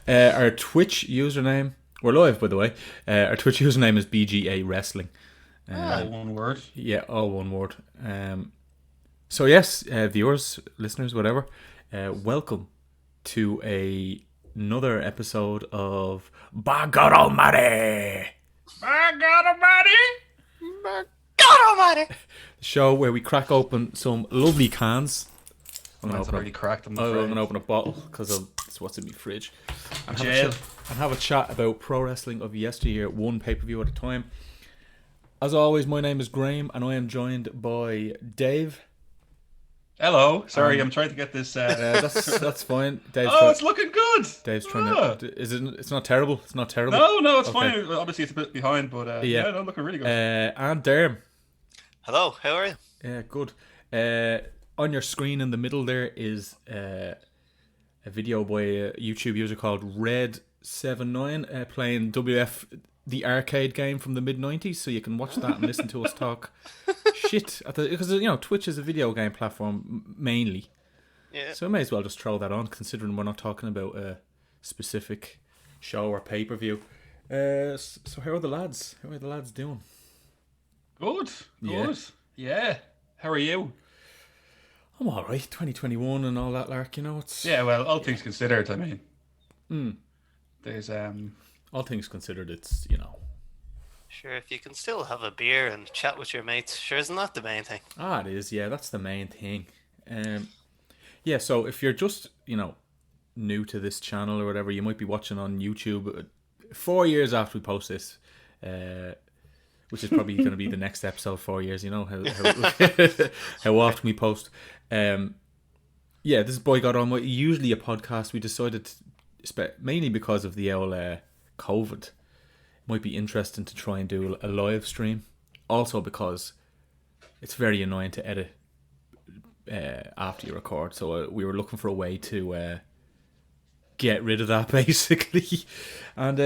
Our Twitch username, we're live by the way. Our Twitch username is BGA Wrestling. All one word. Yeah, all one word. So yes, viewers, listeners, whatever, welcome to another episode of By God Almighty! My God Almighty! God Almighty! The show where we crack open some lovely cans. Mine's already cracked. I'm I'm afraid. going to open a bottle because it's what's in my fridge. And Jail. have a chat about pro wrestling of yesteryear, one pay-per-view at a time. As always, my name is Graham and I am joined by Dave. Hello. Sorry, I'm trying to get this. That's fine. Dave's Oh, it's looking good. Dave's trying to. Is it? It's not terrible. It's not terrible. No, it's Okay. fine. Obviously, it's a bit behind, but Yeah. no, looking really good. And Derm. Hello, how are you? Yeah, good. On your screen in the middle there is a video by a YouTube user called Red79 playing WF the arcade game from the mid-90s, so you can watch that and listen to us talk shit because Twitch is a video game platform mainly. Yeah. So I may as well just throw that on, considering we're not talking about a specific show or pay-per-view. So how are the lads? How are the lads doing? Good. Yeah. Yeah. How are you? I'm alright, 2021 and all that lark, it's... Yeah. Well, all things considered, I mean, there's All things considered, it's, Sure, if you can still have a beer and chat with your mates, sure, isn't that the main thing? it is, yeah, that's the main thing. Yeah, so if you're just, new to this channel or whatever, you might be watching on YouTube 4 years after we post this, which is probably going to be the next episode, 4 years, how how often we post. Yeah, this is Boy Got On, usually a podcast. We decided, mainly because of the old COVID, it might be interesting to try and do a live stream. Also because it's very annoying to edit after you record, so we were looking for a way to get rid of that basically. And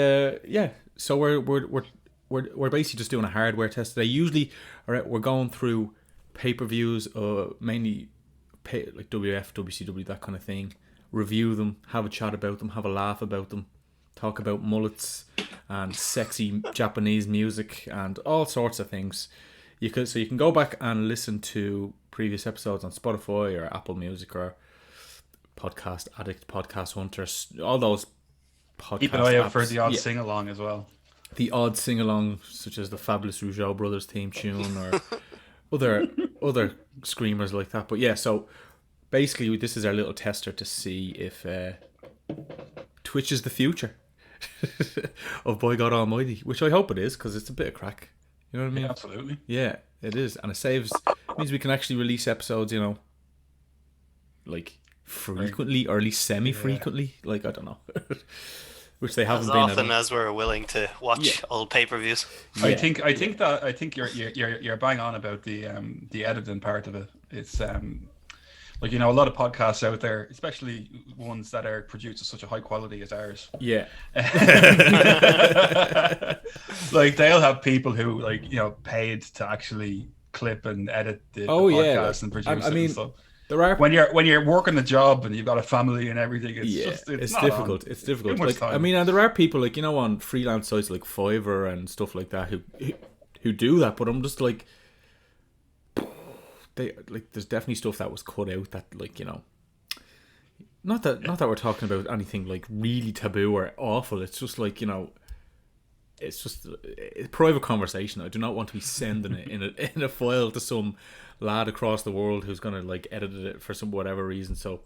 yeah, so we're basically just doing a hardware test today. Usually, we're going through pay-per-views, mainly like WF, WCW, that kind of thing. Review them, have a chat about them, have a laugh about them, talk about mullets and sexy Japanese music and all sorts of things. You can go back and listen to previous episodes on Spotify or Apple Music or Podcast Addict, Podcast Hunter, all those podcast keep an eye out apps. for the odd Yeah. sing along as well. The odd sing along, such as the Fabulous Rougeau Brothers theme tune or other screamers like that. But yeah, so basically this is our little tester to see if Twitch is the future of Boy God Almighty, which I hope it is, because it's a bit of crack. You know what I mean? Yeah, absolutely. Yeah, it is, and it means we can actually release episodes, like frequently or at least semi-frequently. Like, I don't know. Which they haven't As been often as we're willing to watch old pay-per-views. I think you're bang on about the editing part of it. It's like, a lot of podcasts out there, especially ones that are produced at such a high quality as ours. Yeah. Like, they'll have people who, paid to actually clip and edit the podcast and produce it and stuff. There are When you're working the job and you've got a family and everything, it's not difficult. on. It's difficult. Too much Like, time. and there are people on freelance sites like Fiverr and stuff like that who do that. But I'm just like, there's definitely stuff that was cut out that not that we're talking about anything like really taboo or awful. It's just like, it's just a private conversation. I do not want to be sending it in a file to some lad across the world who's gonna edit it for some whatever reason. So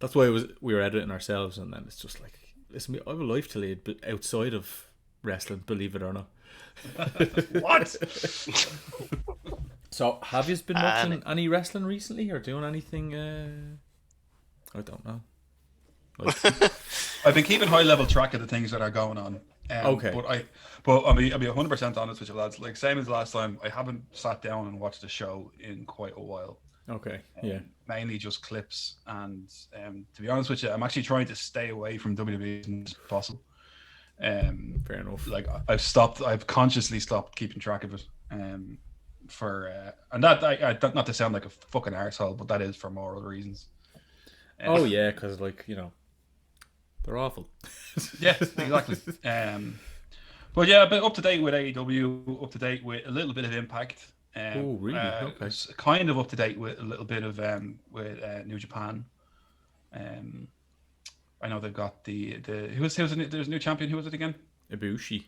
that's why we were editing ourselves, and then it's just like, listen, I have a life to lead, but outside of wrestling, believe it or not. What? So have you been watching any wrestling recently or doing anything? I don't know. I've been keeping high level track of the things that are going on. Okay. But I'll be 100% honest with you, lads. Like, same as last time, I haven't sat down and watched a show in quite a while. Okay. Yeah. Mainly just clips, and to be honest with you, I'm actually trying to stay away from WWE as much as possible. Fair enough. Like, I've consciously stopped keeping track of it. And that, I not to sound like a fucking arsehole, but that is for moral reasons. Oh yeah, because They're awful. Yeah, exactly. But yeah, but up to date with AEW, up to date with a little bit of Impact. Oh, really? Okay. It's kind of up to date with a little bit of with New Japan. I know they've got the there's a new champion. Who was it again? Ibushi.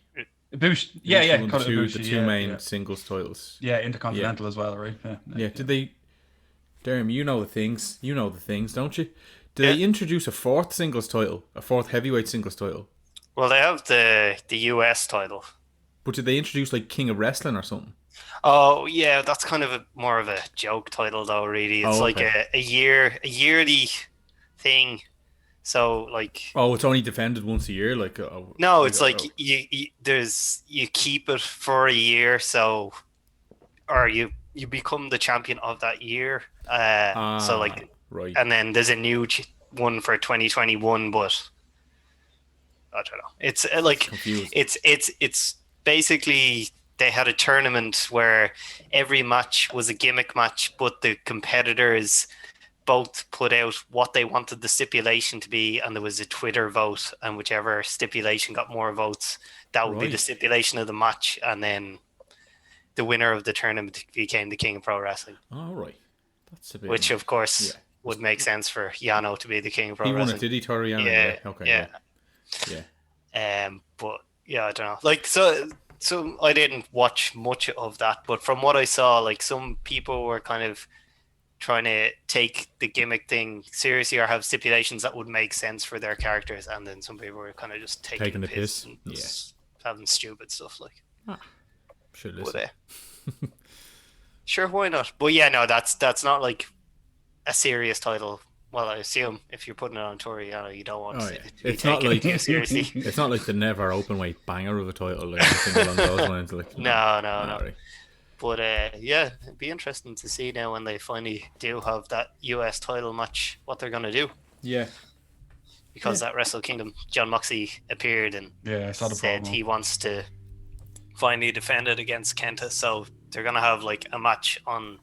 Ibushi. Yeah, won call it the Ibushi. two main singles titles. Yeah, Intercontinental as well, right? Yeah. Did they? Derm, you know the things. You know the things, don't you? Did Yeah. they introduce a fourth singles title, a fourth heavyweight singles title? Well, they have the US title. But did they introduce like King of Wrestling or something? Oh yeah, that's kind of more of a joke title though. Really, it's like a yearly thing. So like, oh, it's only defended once a year. Like, no, it's like you keep it for a year, so or you become the champion of that year. So like, right. And then there's a new one for 2021, but I don't know. It's like confused. It's basically they had a tournament where every match was a gimmick match, but the competitors both put out what they wanted the stipulation to be, and there was a Twitter vote, and whichever stipulation got more votes, that would be the stipulation of the match, and then the winner of the tournament became the King of Pro Wrestling. All right, that's a bit. Which of course would make sense for Yano to be the King of Pro Wrestling. He won it, did he, Toru Yano? Yeah. Okay. Yeah. But yeah, I don't know. Like so I didn't watch much of that, but from what I saw, like some people were kind of trying to take the gimmick thing seriously or have stipulations that would make sense for their characters, and then some people were kind of just taking the piss. And just having stupid stuff like. Sure, listen. Sure, why not? But yeah, no, that's not like a serious title. Well, I assume if you're putting it on Toru Yano, you don't want it to be taken too seriously. It's not like the never open weight banger of a title, like anything along those lines. Like, no. Right. But yeah, it'd be interesting to see now when they finally do have that US title match, what they're gonna do. Yeah. Because at Wrestle Kingdom, John Moxley appeared and said he wants to finally defend it against Kenta. So they're gonna have like a match on,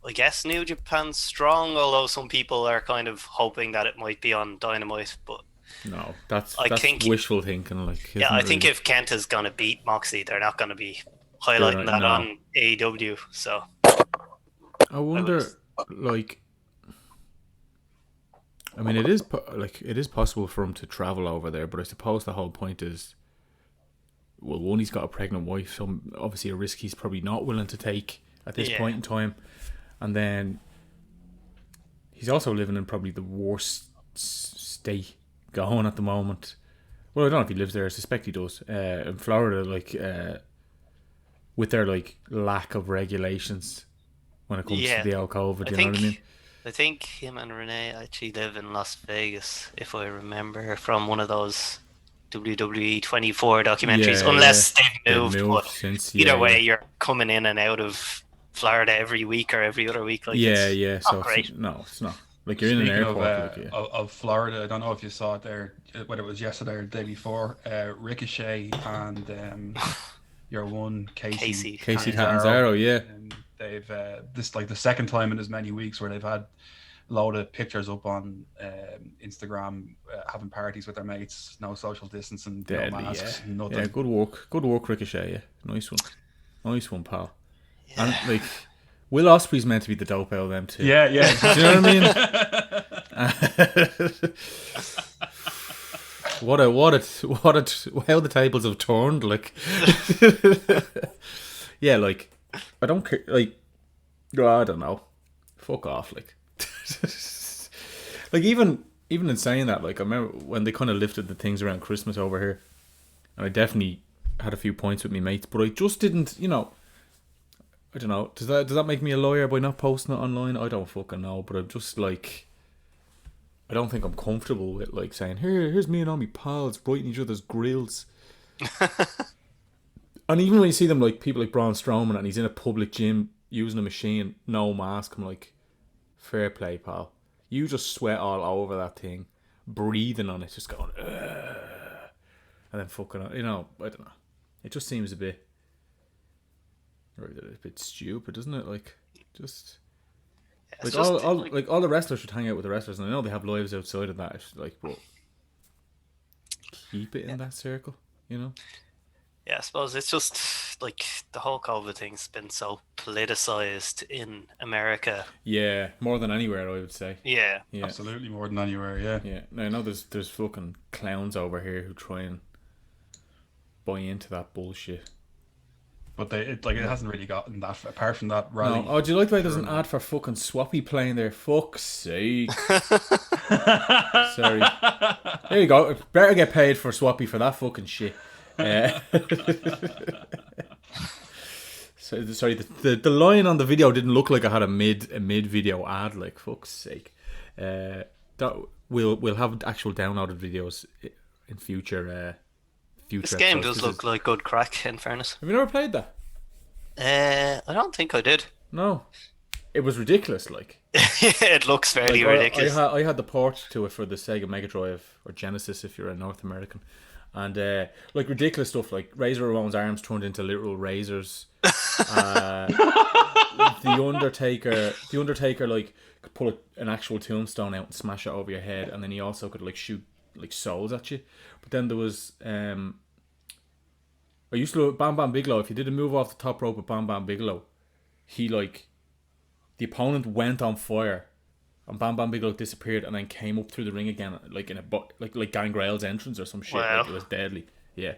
I guess, New Japan Strong, although some people are kind of hoping that it might be on Dynamite, but no, that's wishful thinking. Like, I think if Kenta's gonna beat Moxley, they're not gonna be highlighting that on AEW. So I wonder, like, I mean, it is possible for him to travel over there, but I suppose the whole point is, well, one, he's got a pregnant wife, so obviously a risk he's probably not willing to take at this point in time. And then he's also living in probably the worst state going at the moment. Well, I don't know if he lives there. I suspect he does. In Florida, like, with their like lack of regulations when it comes to the old COVID, you know what I mean? I think him and Renee actually live in Las Vegas, if I remember from one of those WWE 24 documentaries, unless they've moved. But since, either way, you're coming in and out of Florida every week or every other week. Like, it's so great. No, it's not. Like, you're in an airport. Of Florida, I don't know if you saw it there, whether it was yesterday or the day before. Ricochet and your one Casey Catanzaro, and they've this like the second time in as many weeks where they've had a load of pictures up on Instagram having parties with their mates, no social distancing, no masks, nothing. Yeah, good work, Ricochet. Yeah, nice one, pal. Yeah. And like, Will Ospreay's meant to be the dope out of them too. Yeah. Do you know what I mean? How the tables have turned. Like, yeah, like, I don't care. Like, I don't know. Fuck off. Like, like even in saying that, like, I remember when they kind of lifted the things around Christmas over here, and I definitely had a few points with my mates, but I just didn't, you know. I don't know. Does that make me a lawyer by not posting it online? I don't fucking know. But I'm just like, I don't think I'm comfortable with like saying, here's me and all my pals biting each other's grills. And even when you see them, like people like Braun Strowman, and he's in a public gym using a machine, no mask, I'm like, fair play, pal. You just sweat all over that thing, breathing on it, just going, ugh. And then fucking, you know, I don't know. It just seems a bit stupid, doesn't it? Like, just like all the wrestlers should hang out with the wrestlers, and I know they have lives outside of that. Like, but keep it in that circle, you know. Yeah, I suppose it's just like the whole COVID thing's been so politicized in America. Yeah, more than anywhere, I would say. Yeah. Yeah, Absolutely, more than anywhere. Yeah. yeah. Now I know there's fucking clowns over here who try and buy into that bullshit. But it hasn't really gotten that apart from that rally. No. Oh, do you like the way there's an ad for fucking Swappy playing there? Fuck's sake. Sorry. There you go. Better get paid for Swappy for that fucking shit. So, sorry, the line on the video didn't look like I had a mid video ad. Like, fuck's sake. We'll have actual downloaded videos in future. This game episodes. does look like good crack, in fairness. Have you never played that? I don't think I did. No. It was ridiculous, like. It looks fairly ridiculous. I had the port to it for the Sega Mega Drive or Genesis if you're a North American, and like ridiculous stuff like Razor Ramon's arms turned into literal razors. The Undertaker like could pull an actual tombstone out and smash it over your head, and then he also could like shoot like souls at you. But then there was I used to love Bam Bam Bigelow. If you did a move off the top rope with Bam Bam Bigelow, he like the opponent went on fire, and Bam Bam Bigelow disappeared, and then came up through the ring again, like in a like Gangrail's entrance or some shit. Wow. Like, it was deadly. Yeah.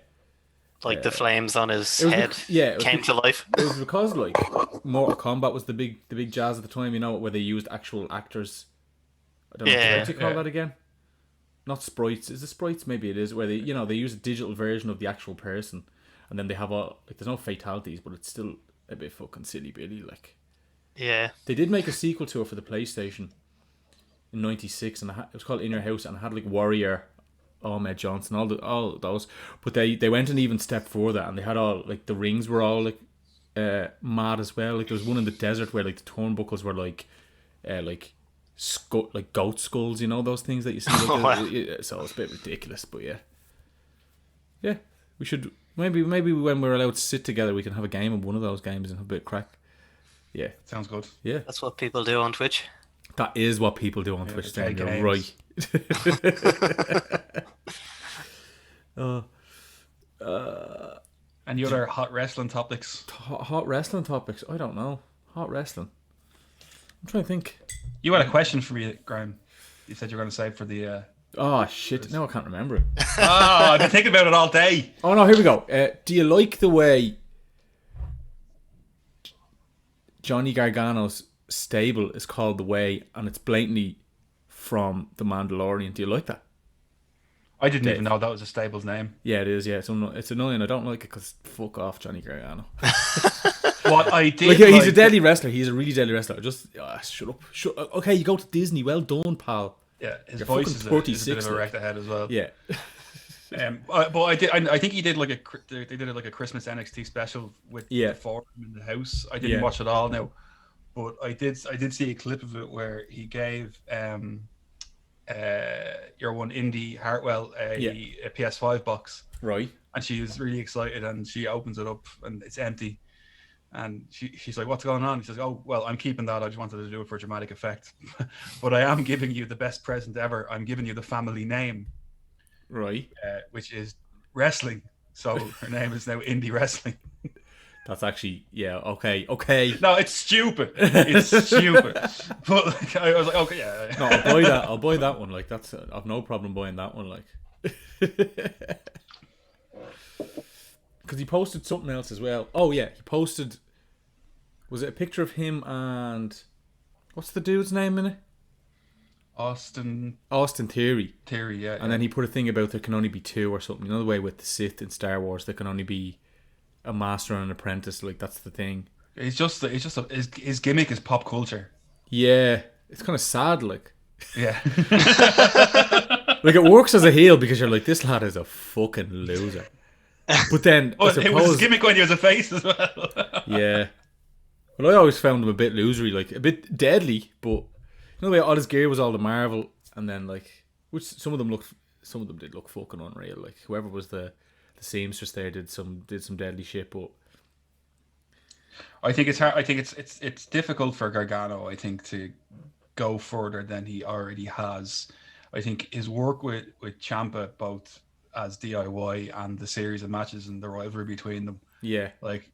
Like the flames on his It was head came to life. It was because like Mortal Kombat was the big jazz at the time, you know, where they used actual actors. I don't know what you call that again. Not sprites. Is it sprites? Maybe it is. Where they use a digital version of the actual person, and then they have all like there's no fatalities, but it's still a bit fucking silly billy. Like, Yeah. they did make a sequel to it for the PlayStation in '96, and it was called In Your House, and it had like Warrior, Ahmed Johnson, all those. But they went an even step further, and they had all like the rings were all like mad as well. Like there was one in the desert where like the turnbuckles were like goat skulls, you know, those things that you see. Like, Wow. so it's a bit ridiculous, but yeah. We should maybe when we're allowed to sit together, we can have a game of one of those games and have a bit of crack. Yeah, Sounds good. yeah. That's what people do on Twitch. That is what people do on Twitch. they Dan, take you're names. right. Any other hot wrestling topics? Hot wrestling topics? I don't know. Hot wrestling. I'm trying to think. You had a question for me, Graham. You said you were going to save for the. Oh shit! No, I can't remember it. Oh, I've been thinking about it all day. Oh no, here we go. Do you like the way Johnny Gargano's stable is called The Way, and it's blatantly from The Mandalorian? Do you like that? I didn't even know that was a stable's name. Yeah, it is. Yeah, it's annoying. I don't like it because fuck off, Johnny Gargano. What I did, Like, yeah, he's a deadly wrestler. He's a really deadly wrestler. Just shut up. Okay, you go to Disney. Well done, pal. Yeah, his You're voice fucking is a 36, bit of a like. wrecked ahead as well. Yeah. But I did. I think he did like they did like a Christmas NXT special with Yeah. the four of them in the house. I didn't Yeah. watch it all now, but I did see a clip of it where he gave your one Indy Hartwell a PS5 box, Right. and she was really excited, and she opens it up and it's empty. And she's like, "What's going on?" He says, "Oh, well, I'm keeping that. I just wanted to do it for dramatic effect. But I am giving you the best present ever. I'm giving you the family name, Right. which is wrestling. So her name is now Indie Wrestling." That's actually okay. No, it's stupid. It's stupid. But like, I was like, okay, yeah. No, I'll buy that. I'll buy that one. Like that's I've no problem buying that one. Like, because he posted something else as well. Oh yeah, he posted. Was it a picture of him and what's the dude's name in it? Austin Theory. yeah. And then he put a thing about there can only be two or something. You know the way with the Sith in Star Wars, there can only be a master and an apprentice. Like that's the thing. It's just his gimmick is pop culture. Yeah, it's kind of sad. Like, Yeah. like it works as a heel because you're like, this lad is a fucking loser. But then I It was his suppose, gimmick when he was a face as well. yeah. Well, I always found him a bit losery, like a bit deadly. But you know the way all his gear was all the Marvel, and then like, which some of them did look fucking unreal. Like whoever was the seamstress there did some deadly shit. But I think it's hard. I think it's difficult for Gargano, I think, to go further than he already has. I think his work with Ciampa, both as DIY and the series of matches and the rivalry between them. Yeah. Like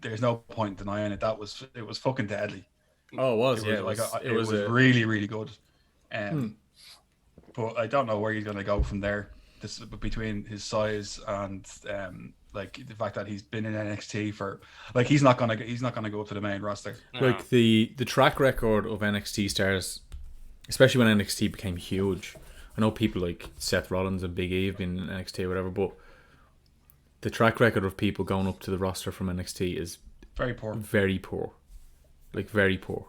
there's no point denying it. It was fucking deadly. Oh, it was. It was, Yeah, it was really, really good. But I don't know where he's going to go from there. This between his size and like the fact that he's been in NXT for like he's not gonna go up to the main roster. Like the track record of NXT stars, especially when NXT became huge. I know people like Seth Rollins and Big E have been in NXT or whatever, but the track record of people going up to the roster from NXT is very poor. Very poor. Like very poor.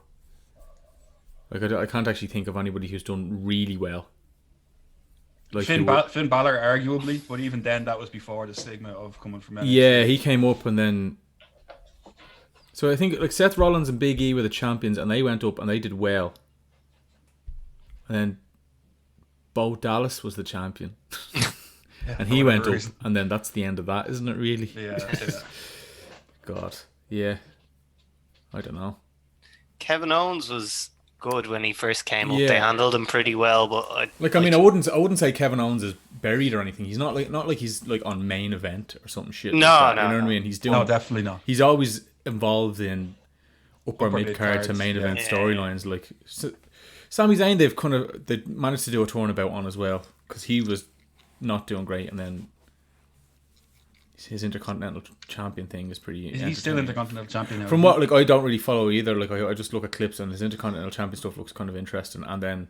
Like I can't actually think of anybody who's done really well. Like Finn Balor, arguably, but even then, that was before the stigma of coming from NXT. Yeah, he came up and then. So I think like Seth Rollins and Big E were the champions, and they went up and they did well. And then Bo Dallas was the champion, and he went up, and then that's the end of that, isn't it? Really? Yeah. God, yeah. I don't know. Kevin Owens was good when he first came up. Yeah. They handled him pretty well, but I wouldn't say Kevin Owens is buried or anything. He's not like he's like on main event or something shit. No, like that, no, you know what I mean? He's doing. No, definitely not. He's always involved in upper mid card to main event yeah. storylines. Like Sami Zayn, they managed to do a turnabout on as well because he was not doing great, and then his Intercontinental Champion thing is pretty. He's still Intercontinental Champion now. From what like I don't really follow either. Like I just look at clips and his Intercontinental Champion stuff looks kind of interesting, and then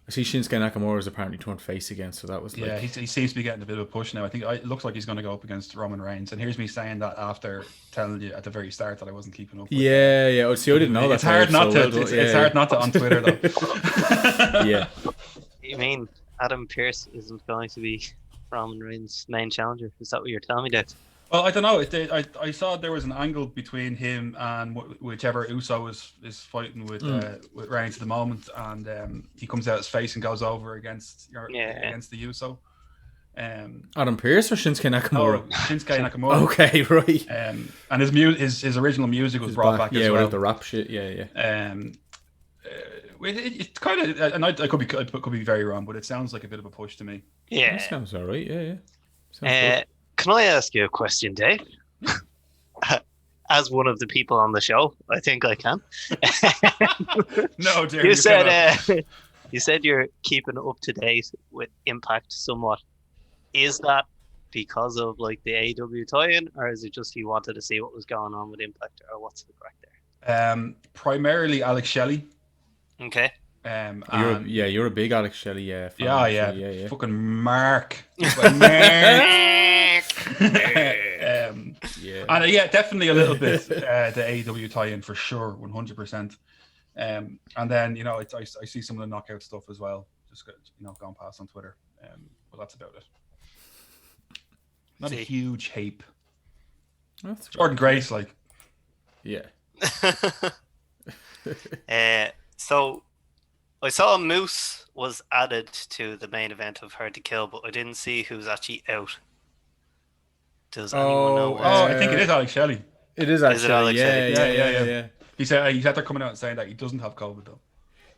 I see Shinsuke Nakamura is apparently turned face again, so that was like... Yeah, he seems to be getting a bit of a push now. I think it looks like he's going to go up against Roman Reigns, and here's me saying that after telling you at the very start that I wasn't keeping up with Yeah. Oh, see, I didn't know that. It's hard not to. It's hard not to on Twitter though. Yeah. You mean Adam Pearce isn't going to be Roman Reigns' main challenger? Is that what you're telling me, Dave? Well, I don't know. I saw there was an angle between him and whichever Uso is fighting with Reigns at the moment, and he comes out his face and goes over against the Uso. Adam Pearce or Shinsuke Nakamura? Oh, Shinsuke Nakamura. Okay, right. And his original music was brought back as well. Yeah, without the rap shit. Yeah. It's kind of, and I could be very wrong, but it sounds like a bit of a push to me. Yeah, that sounds alright. Yeah. Sounds good. Can I ask you a question, Dave? As one of the people on the show, I think I can. No, dear. You said you're keeping up to date with Impact somewhat. Is that because of like the AEW tie-in, or is it just you wanted to see what was going on with Impact, or what's the crack there? Primarily Alex Shelley. Okay. You're a big Alex Shelley, yeah. Yeah. Fucking Mark. Yeah. And definitely a little bit the AEW tie-in for sure, 100%. And then I see some of the knockout stuff as well, just going past on Twitter. But that's about it. Not a huge heap. That's Jordan Grace, like. Yeah. So I saw Moose was added to the main event of Hard to Kill, but I didn't see who's actually out. Does anyone know? I think it is Alex Shelley. It is actually. Is it Alex Shelley? Yeah. He's after coming out and saying that he doesn't have COVID though.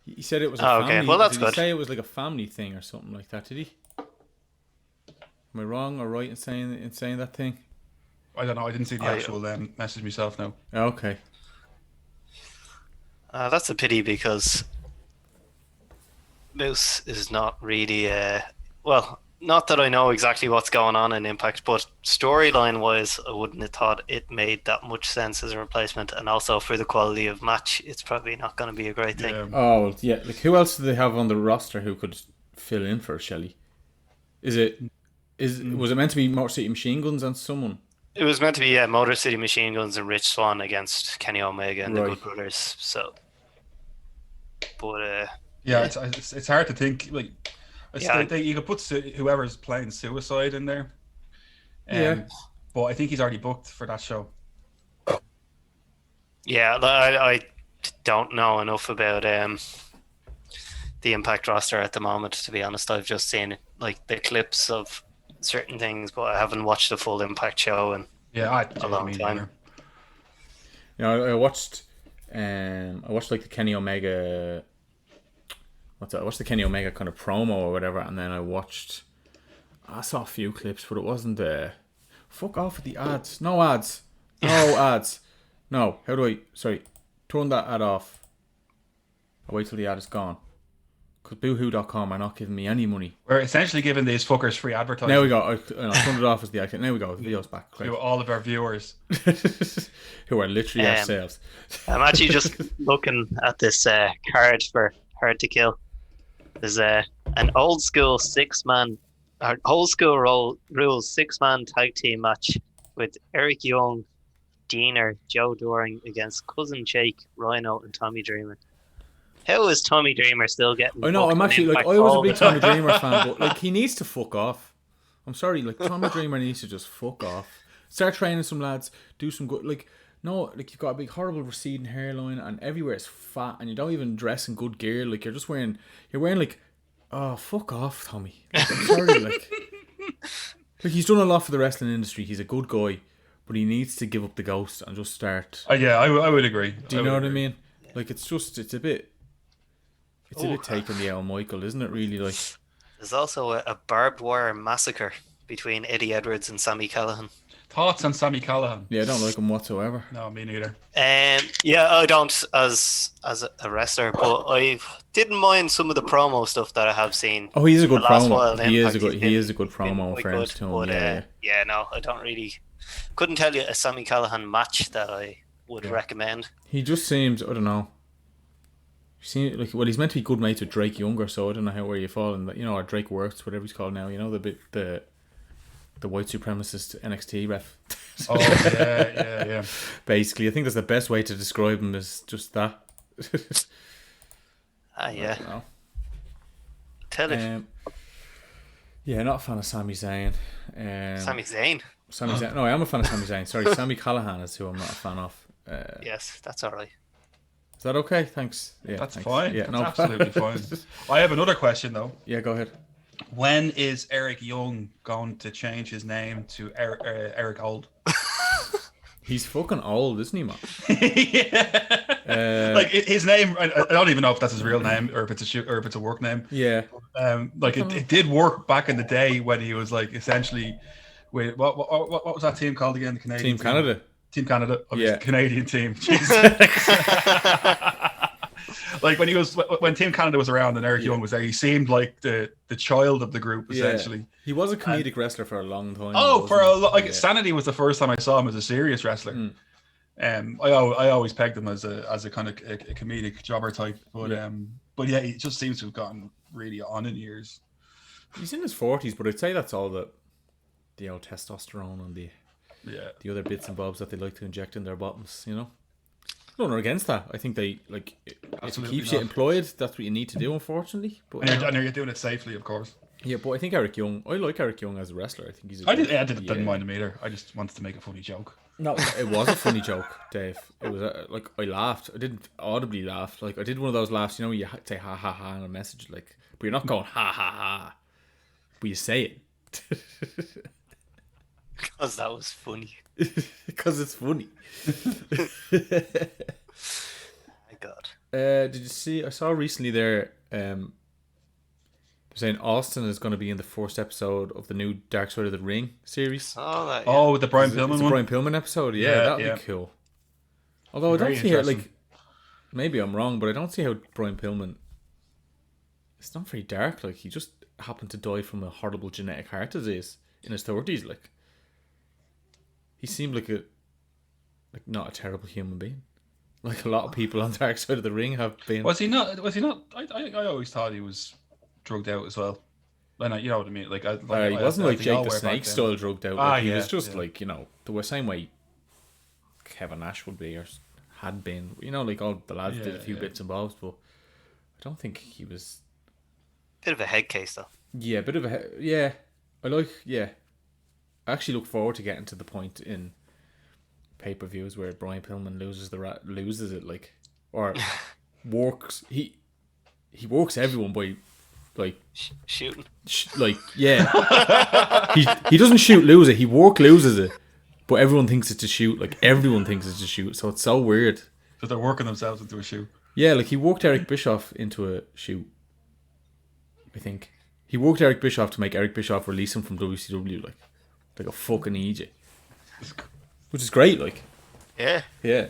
He said it was a family. Okay. Well, that's did good. He say it was like a family thing or something like that? Did he? Am I wrong or right in saying that thing? I don't know. I didn't see the actual message myself now. Okay. That's a pity because Moose is not really not that I know exactly what's going on in Impact, but storyline wise I wouldn't have thought it made that much sense as a replacement, and also for the quality of match it's probably not going to be a great thing. Oh yeah, like who else do they have on the roster who could fill in for Shelley? Was it meant to be Motor City Machine Guns and someone? It was meant to be Motor City Machine Guns and Rich Swann against Kenny Omega and the Good Brothers. So, but it's hard to think. Like, you could put whoever's playing Suicide in there. But I think he's already booked for that show. Yeah, I don't know enough about the Impact roster at the moment. To be honest, I've just seen like the clips of certain things, but I haven't watched the full Impact show in a long time. I watched like the Kenny Omega. I watched the Kenny Omega kind of promo or whatever, and then I watched I saw a few clips, but it wasn't. Fuck off with the ads. No ads. No ads. No. How do I? Sorry. Turn that ad off. I'll wait till the ad is gone. Because boohoo.com are not giving me any money. We're essentially giving these fuckers free advertising. There we go. I turned it off as the ad. There we go. The video's back. Great. To all of our viewers. Who are literally ourselves. I'm actually just looking at this card for Hard to Kill. There's an old school rules 6-man tag team match with Eric Young, Diener, Joe Doring against Cousin Jake, Rhino, and Tommy Dreamer. How is Tommy Dreamer still getting? I know. I'm actually I was a big Tommy Dreamer fan, but he needs to fuck off. I'm sorry, Tommy Dreamer needs to just fuck off. Start training some lads. Do some good. No, you've got a big horrible receding hairline, and everywhere is fat, and you don't even dress in good gear. You're just wearing. You're wearing oh, fuck off, Tommy. I'm sorry, he's done a lot for the wrestling industry. He's a good guy, but he needs to give up the ghost and just start. Yeah, I would agree. Do you know what I mean? It's a bit. It's a bit taking the L Michael, isn't it? Really, There's also a barbed wire massacre between Eddie Edwards and Sammy Callahan. Thoughts on Sammy Callahan? Yeah, I don't like him whatsoever. No, me neither. Yeah, I don't as a wrestler, but I didn't mind some of the promo stuff that I have seen. Oh, he's a good promo. He is a good promo. Fairness to him. Yeah, no, I don't really. Couldn't tell you a Sammy Callahan match that I would recommend. He just seems, I don't know. He's meant to be good mates with Drake Younger, so I don't know where you fall in that. Or Drake Works, whatever he's called now. The white supremacist NXT ref. Oh yeah. Basically, I think that's the best way to describe him, is just that. Yeah. Tell it. Yeah, not a fan of Sami Zayn. Sami Zayn. No, I am a fan of Sami Zayn. Sorry, Sami Callahan is who I'm not a fan of. Yes, that's all right. Is that okay? Thanks. Yeah, that's thanks. fine. Yeah, that's absolutely fine. I have another question though. Yeah, go ahead. When is Eric Young going to change his name to Eric Old? He's fucking old, isn't he, man? Yeah. His name, I don't even know if that's his real name or if it's a work name. Yeah. It did work back in the day when he was essentially with what was that team called again? The Canadian Team Canada. Team Canada. Yeah. Canadian team. when Team Canada was around and Eric Young was there, he seemed like the child of the group essentially. Yeah. He was a comedic wrestler for a long time. Sanity was the first time I saw him as a serious wrestler. I always pegged him as a kind of a comedic jobber type, but he just seems to have gotten really on in years. He's in his 40s, but I'd say that's all the old testosterone and the other bits and bobs that they like to inject in their bottoms, No, against that. I think they if it keeps you employed, that's what you need to do, unfortunately. But and you're doing it safely, of course. Yeah, but I think I like Eric Young as a wrestler. I think he's. I didn't mind him either. I just wanted to make a funny joke. No, it was a funny joke, Dave. It was I laughed. I didn't audibly laugh. I did one of those laughs. You say ha ha ha in a message, but you're not going ha ha ha, but you say it. Because that was funny. Because it's funny. My God. Did you see? I saw recently there. They're saying Austin is going to be in the first episode of the new Dark Side of the Ring series. Oh, that. Yeah. Oh, with the Brian Pillman one. The Brian Pillman episode. Yeah, that'd be cool. Although I don't see how maybe I'm wrong, but I don't see how Brian Pillman. It's not very dark. He just happened to die from a horrible genetic heart disease in his 30s. He seemed like not a terrible human being. A lot of people on Dark Side of the Ring have been. Was he not? I always thought he was drugged out as well. You know what I mean? He wasn't like Jake the Snake style drugged out. He was just the same way Kevin Nash would be or had been. All the lads did a few bits and bobs, but I don't think he was. Bit of a head case though. Yeah, bit of a I actually look forward to getting to the point in pay-per-views where Brian Pillman loses it, or works. He works everyone by shooting. He doesn't shoot, lose it. He loses it, but everyone thinks it's a shoot. Everyone thinks it's a shoot, so it's so weird. So they're working themselves into a shoot. Yeah, he worked Eric Bischoff into a shoot. I think He worked Eric Bischoff to make Eric Bischoff release him from WCW, like a fucking idiot. Which is great, like. Yeah. Yeah.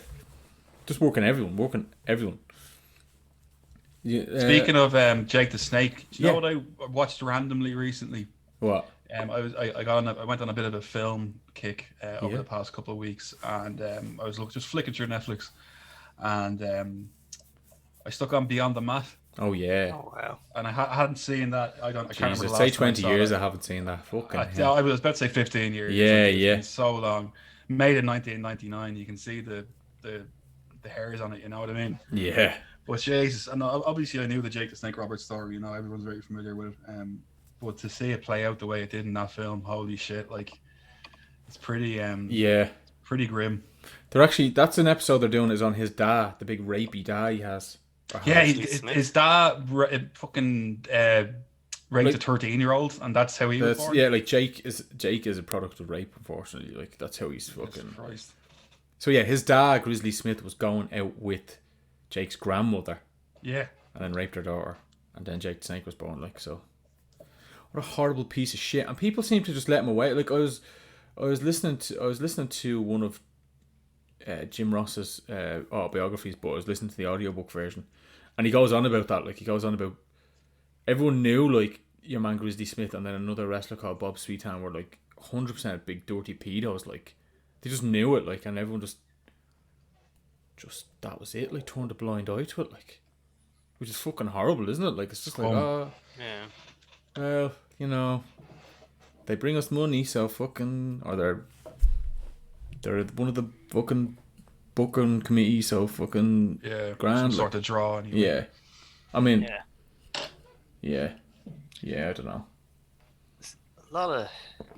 Just working everyone. Yeah, Speaking of Jake the Snake, do you know what I watched randomly recently? What? I went on a bit of a film kick over the past couple of weeks, and I was just flicking through Netflix, and I stuck on Beyond the Mat. Oh yeah. Oh wow. And I hadn't seen that. I can't remember. Jesus, say 20 years I haven't seen that. Fucking hell. I was about to say 15 years. Yeah, It's yeah. been so long. Made in 1999. You can see the hairs on it. You know what I mean? Yeah. But Jesus, and obviously I knew the Jake the Snake Roberts story. You know, everyone's very familiar with it. But to see it play out the way it did in that film, holy shit! Like, it's pretty. Pretty grim. They're actually, that's an episode they're doing is on his dad, the big rapey dad he has. Yeah, his dad fucking raped a 13-year-old, and that's how he was born. Yeah, like Jake is a product of rape, unfortunately. Like, that's how he's fucking. Christ. So yeah, his dad, Grizzly Smith, was going out with Jake's grandmother. Yeah. And then raped her daughter, and then Jake the Snake was born. Like, so, what a horrible piece of shit. And people seem to just let him away. Like, I was listening to one of Jim Ross's autobiographies, but I was listening to the audiobook version, and he goes on about that. Like, he goes on about everyone knew, like, your man Grizzly Smith and then another wrestler called Bob Sweetan were like 100% big dirty pedos. Like, they just knew it. Like, and everyone just that was it. Like, turned a blind eye to it. Like, which is fucking horrible, isn't it? Like, it's just like, yeah. Well, you know, they bring us money, so fucking, or they're one of the fucking booking committee, so fucking grand. Some sort of draw. Anyway. Yeah, I mean, yeah, I don't know. A lot of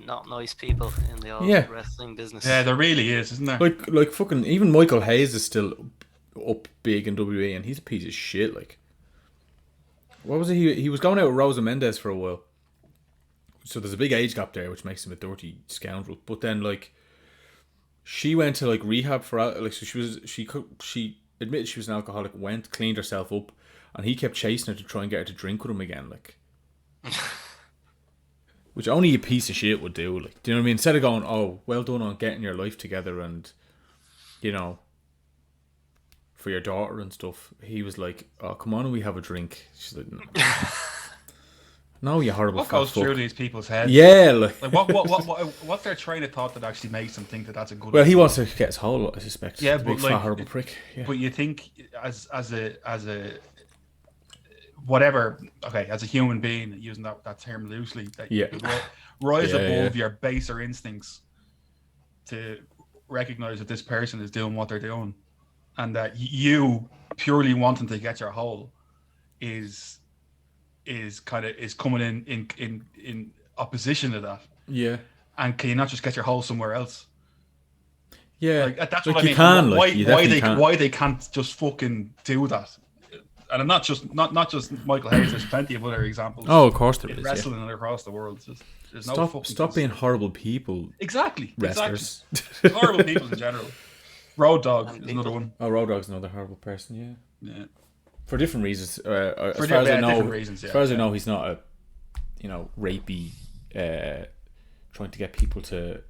not nice people in the old wrestling business. Yeah, there really is, isn't there? Like fucking, even Michael Hayes is still up big in WWE, and he's a piece of shit. Like, what was it? He was going out with Rosa Mendes for a while. So there's a big age gap there, which makes him a dirty scoundrel. But then, like, she went to like rehab for like, so she admitted she was an alcoholic, went, cleaned herself up, and he kept chasing her to try and get her to drink with him again, like. Which only a piece of shit would do, like. Do you know what I mean? Instead of going, oh, well done on getting your life together and, you know, for your daughter and stuff, he was like, oh, come on and we have a drink. She's like, no, you horrible what fat goes fuck. through these people's heads? Yeah, like what's their train of thought that actually makes them think that that's a good well, idea? he wants to get his whole, I suspect. Yeah, the but big like, fat horrible prick. Yeah. But you think as a whatever, okay, as a human being, using that term loosely, that you could rise above your baser instincts to recognize that this person is doing what they're doing, and that you purely wanting to get your whole is coming in opposition to that. Yeah. And can you not just get your whole somewhere else? Yeah. Like, that's like what I mean. You can, like, why they can't just fucking do that? And I'm not just Michael Hayes. There's plenty of other examples. Oh, of course there is. Wrestling and across the world. There's no fucking stop being horrible people. Exactly. Wrestlers. Exactly. Horrible people in general. Road Dogg is another one. Oh, Road Dogg's another horrible person. Yeah. For different reasons. As For far as I know, different reasons, as far as I know, he's not a, rapey, trying to get people to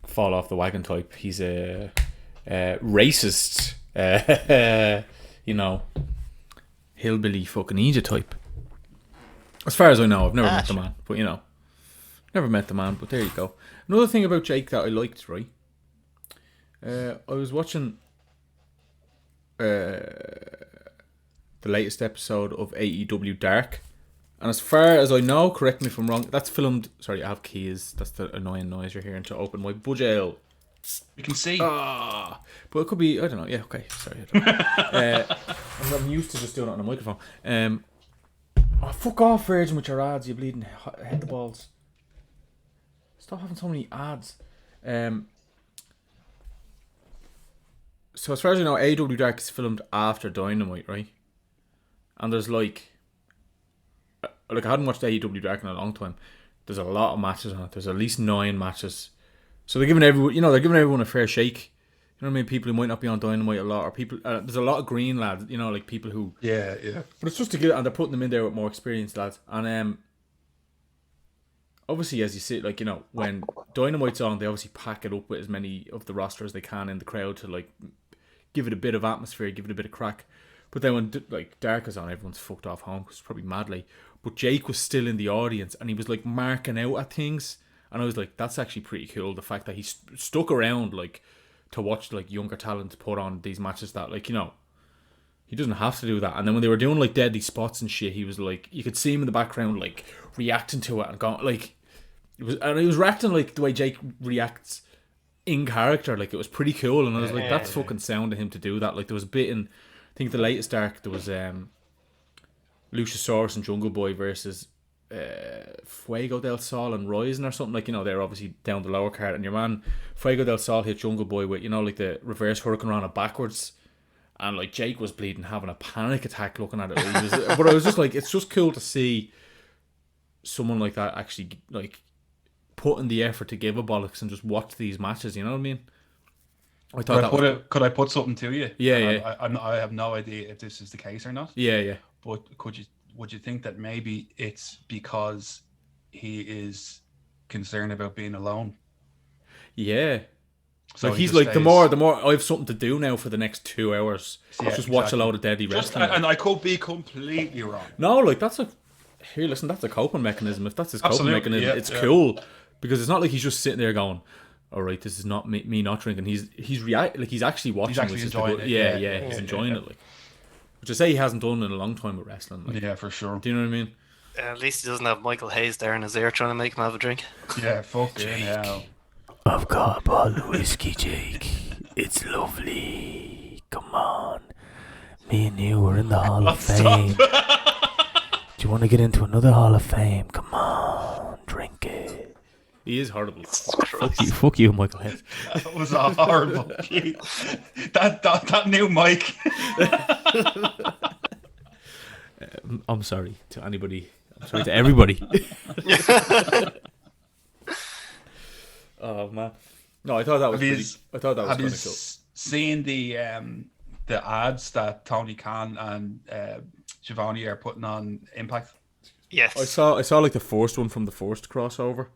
fall off the wagon type. He's a racist, hillbilly fucking idiot type. As far as I know, I've never met the man, but never met the man. But there you go. Another thing about Jake that I liked, right? I was watching the latest episode of AEW Dark, and as far as I know, correct me if I'm wrong, that's filmed. Sorry, I have keys. That's the annoying noise you're hearing to open my budge ale. You can see. But it could be, I don't know. Yeah, okay. Sorry. I I'm used to just doing it on a microphone. Fuck off, Virgin, with your ads. You bleeding head the balls. Stop having so many ads. So as far as I know, AEW Dark is filmed after Dynamite, right? And there's I hadn't watched AEW Dark in a long time. There's a lot of matches on it. There's at least 9 matches. So they're giving everyone a fair shake. You know what I mean? People who might not be on Dynamite a lot, or people. There's a lot of green lads. Like people who. Yeah. But it's just to get, and they're putting them in there with more experienced lads. And obviously, as you see, like, you know, when Dynamite's on, they obviously pack it up with as many of the roster as they can in the crowd to like give it a bit of atmosphere, give it a bit of crack. But then when like Dark is on, everyone's fucked off home because it's probably madly. But Jake was still in the audience and he was like marking out at things, and I was like, that's actually pretty cool. The fact that he stuck around like to watch like younger talent put on these matches that, like, you know, he doesn't have to do that. And then when they were doing like deadly spots and shit, he was like, you could see him in the background like reacting to it and going like, he was reacting like the way Jake reacts in character. Like, it was pretty cool, and I was like, that's fucking sound of him to do that. Like, there was a bit in, I think the latest arc, there was Luchasaurus and Jungle Boy versus Fuego del Sol and Ryzen or something. Like, you know, they're obviously down the lower card, and your man Fuego del Sol hit Jungle Boy with, you know, like the reverse hurricane rana backwards, and like Jake was bleeding, having a panic attack looking at it. He was, but I was just like, it's just cool to see someone like that actually like put in the effort to give a bollocks and just watch these matches. You know what I mean? I thought could I put something to you? Yeah, and I have no idea if this is the case or not. Yeah. But would you think that maybe it's because he is concerned about being alone? Yeah. So like he's like, stays. the more I have something to do now for the next 2 hours. Yeah, just watch a load of deadly wrestling. And I could be completely wrong. No, like that's a coping mechanism. If that's his coping mechanism, it's cool, because it's not like he's just sitting there going, all right, this is not me not drinking. He's actually watching. He's actually enjoying it. Yeah, he's enjoying it. Like, which I say he hasn't done in a long time with wrestling. Like, yeah, for sure. Do you know what I mean? At least he doesn't have Michael Hayes there in his ear trying to make him have a drink. Yeah, fucking hell. I've got a bottle of whiskey, Jake. It's lovely. Come on. Me and you were in the Hall of Fame. Do you want to get into another Hall of Fame? Come on, drink it. He is horrible. Fuck you, Michael Hayes. That was horrible. that new mic. I'm sorry to anybody. I'm sorry to everybody. Oh man, no, I thought that was kind of cool. Seen the ads that Tony Khan and Giovanni are putting on Impact? Yes, I saw like the first one from the first crossover.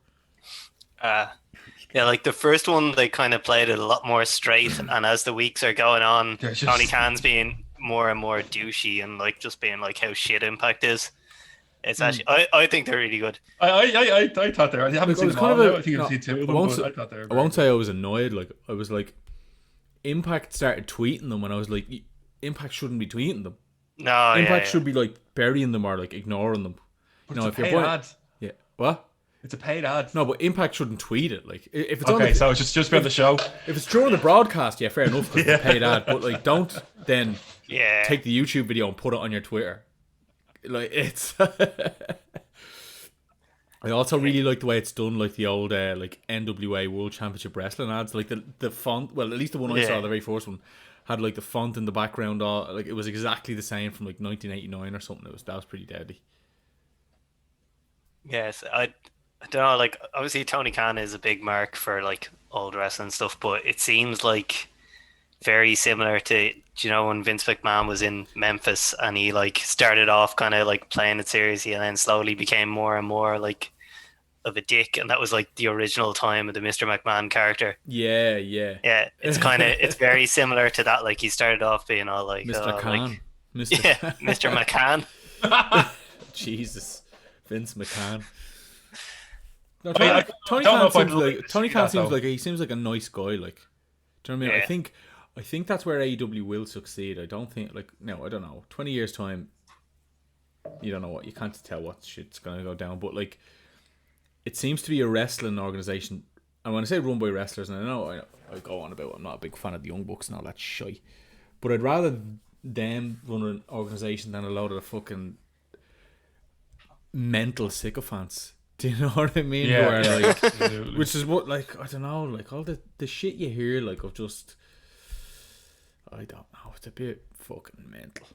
Yeah, like the first one, they kind of played it a lot more straight, and as the weeks are going on, Tony Khan's being more and more douchey and like just being like how shit Impact is. It's actually, I think they're really good. I thought they were. I haven't seen them all. I think I've seen two of them. I thought they were. I won't say I was annoyed. Like, I was like, Impact started tweeting them, and I was like, Impact shouldn't be tweeting them. No, Impact should be like burying them or like ignoring them. But it's a paid ad. Yeah, what? It's a paid ad. No, but Impact shouldn't tweet it. Like, if it's okay, so it's just for the show. If it's during the broadcast, yeah, fair enough, because it's a paid ad. But like, don't then take the YouTube video and put it on your Twitter. Like, it's. I also really like the way it's done, like the old like NWA World Championship Wrestling ads. Like the font, well, at least the one I saw, the very first one, had like the font in the background. All like, it was exactly the same from like 1989 or something. That was pretty deadly. Yes, I don't know. Like, obviously Tony Khan is a big mark for like old wrestling stuff, but it seems like very similar to, you know, when Vince McMahon was in Memphis and he like started off kind of like playing it seriously and then slowly became more and more like of a dick, and that was like the original time of the Mr. McMahon character. Yeah. It's kind of it's very similar to that. Like, he started off being all like Mr. Khan, like, Mr. McCann. Jesus, Vince McCann. No, Tony Khan seems like he seems like a nice guy. Like, do you know what I mean? Yeah. I think that's where AEW will succeed. I don't think, like, no, I don't know. 20 years time, you don't know what, you can't tell what shit's gonna go down. But like, it seems to be a wrestling organization, and when I say run by wrestlers, and I know I go on about, I'm not a big fan of the Young Bucks and all that shit, but I'd rather them run an organization than a load of the fucking mental sycophants. Do you know what I mean? Yeah, where, like, which is what, like, I don't know, like all the shit you hear, like, of just, I don't know, it's a bit fucking mental.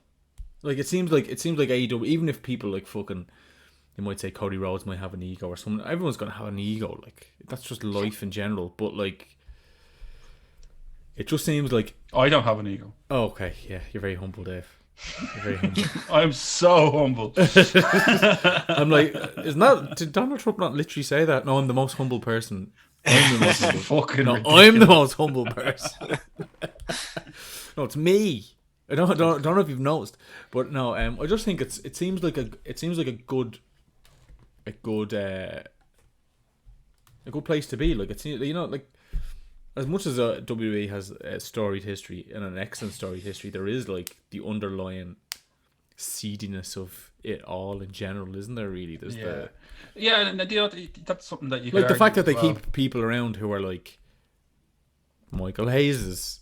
Like, it seems like AEW, even if people like fucking, you might say Cody Rhodes might have an ego or something, everyone's gonna have an ego, like, that's just life in general. But like, it just seems like, I don't have an ego. oh, okay, yeah, you're very humble, Dave. You're very humble. I'm so humble. I'm like, isn't that, did Donald Trump not literally say that? No, I'm the most humble person. I'm the most This is humble. fucking No, ridiculous. I'm the most humble person. No, it's me. I don't know if you've noticed, but no, I just think it seems like a good place to be. Like, it's, you know, like, as much as WWE has a storied history and an excellent storied history, there is like the underlying seediness of it all in general, isn't there? Really, there's Yeah, and you know, that's something that you like could the fact argue that they as well. keep people around who are like Michael Hayes,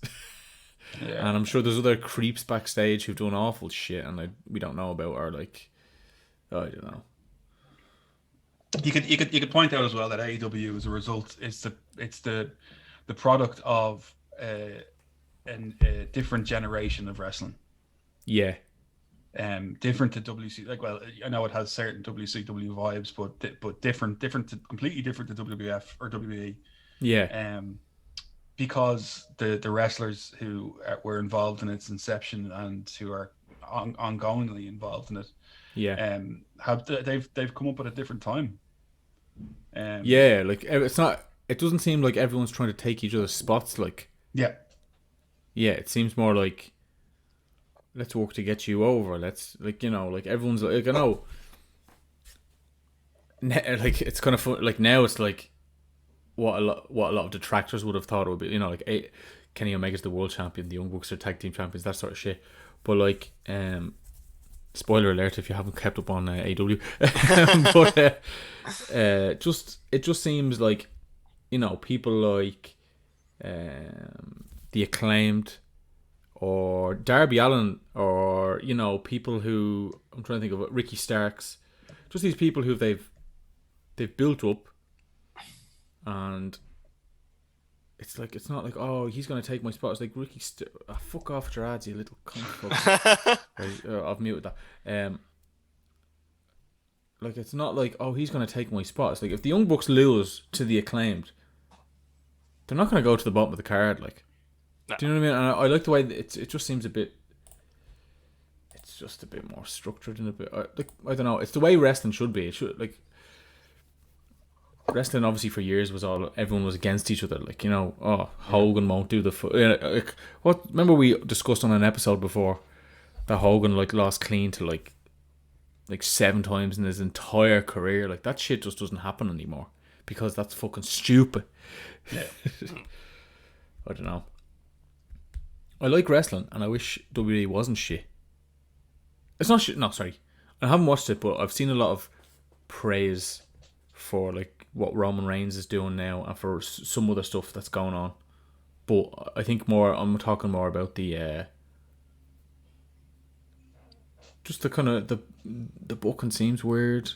Yeah. and I'm sure there's other creeps backstage who've done awful shit and we don't know about, or like, I don't know. You could point out as well that AEW as a result it's the product of a different generation of wrestling. Yeah, Different to WC. Like, well, I know it has certain WCW vibes, but different to completely different to WWF or WWE. yeah, Because the wrestlers who were involved in its inception and who are ongoingly involved in it, yeah. they've come up at a different time. Yeah, like, it's not. It doesn't seem like everyone's trying to take each other's spots. Like, Yeah. yeah, it seems more like, let's work to get you over. Let's, like, you know, like, everyone's like, I know, like, it's kind of fun. Like, now it's like what a lot of detractors would have thought it would be. You know, like, Kenny Omega's the world champion, the Young Bucks are tag team champions, that sort of shit. But like, spoiler alert if you haven't kept up on AW, but it just seems like, you know, people like the Acclaimed or Darby Allin, or, you know, people who, I'm trying to think of it, Ricky Starks, just these people who they've built up, and it's like, it's not like, oh, he's going to take my spot. It's like, Ricky, fuck off with your ads, you little cunt. Fuck. Right, I've muted that. Like, it's not like, oh, he's going to take my spot. It's like, if the Young Bucks lose to the Acclaimed, they're not going to go to the bottom of the card. Like, No. do you know what I mean? And I like the way it just seems a bit. It's just a bit more structured and a bit. Like, I don't know. It's the way wrestling should be. It should, like, wrestling obviously for years was all, everyone was against each other. Like, you know, oh, Hogan won't do the like, what? Remember we discussed on an episode before that Hogan, like, lost clean to like 7 times in his entire career. Like, that shit just doesn't happen anymore because that's fucking stupid. Yeah. I don't know. I like wrestling and I wish WWE wasn't shit. It's not shit. No, sorry. I haven't watched it, but I've seen a lot of praise for like what Roman Reigns is doing now and for some other stuff that's going on. But I think I'm talking more about the just the kind of the booking seems weird,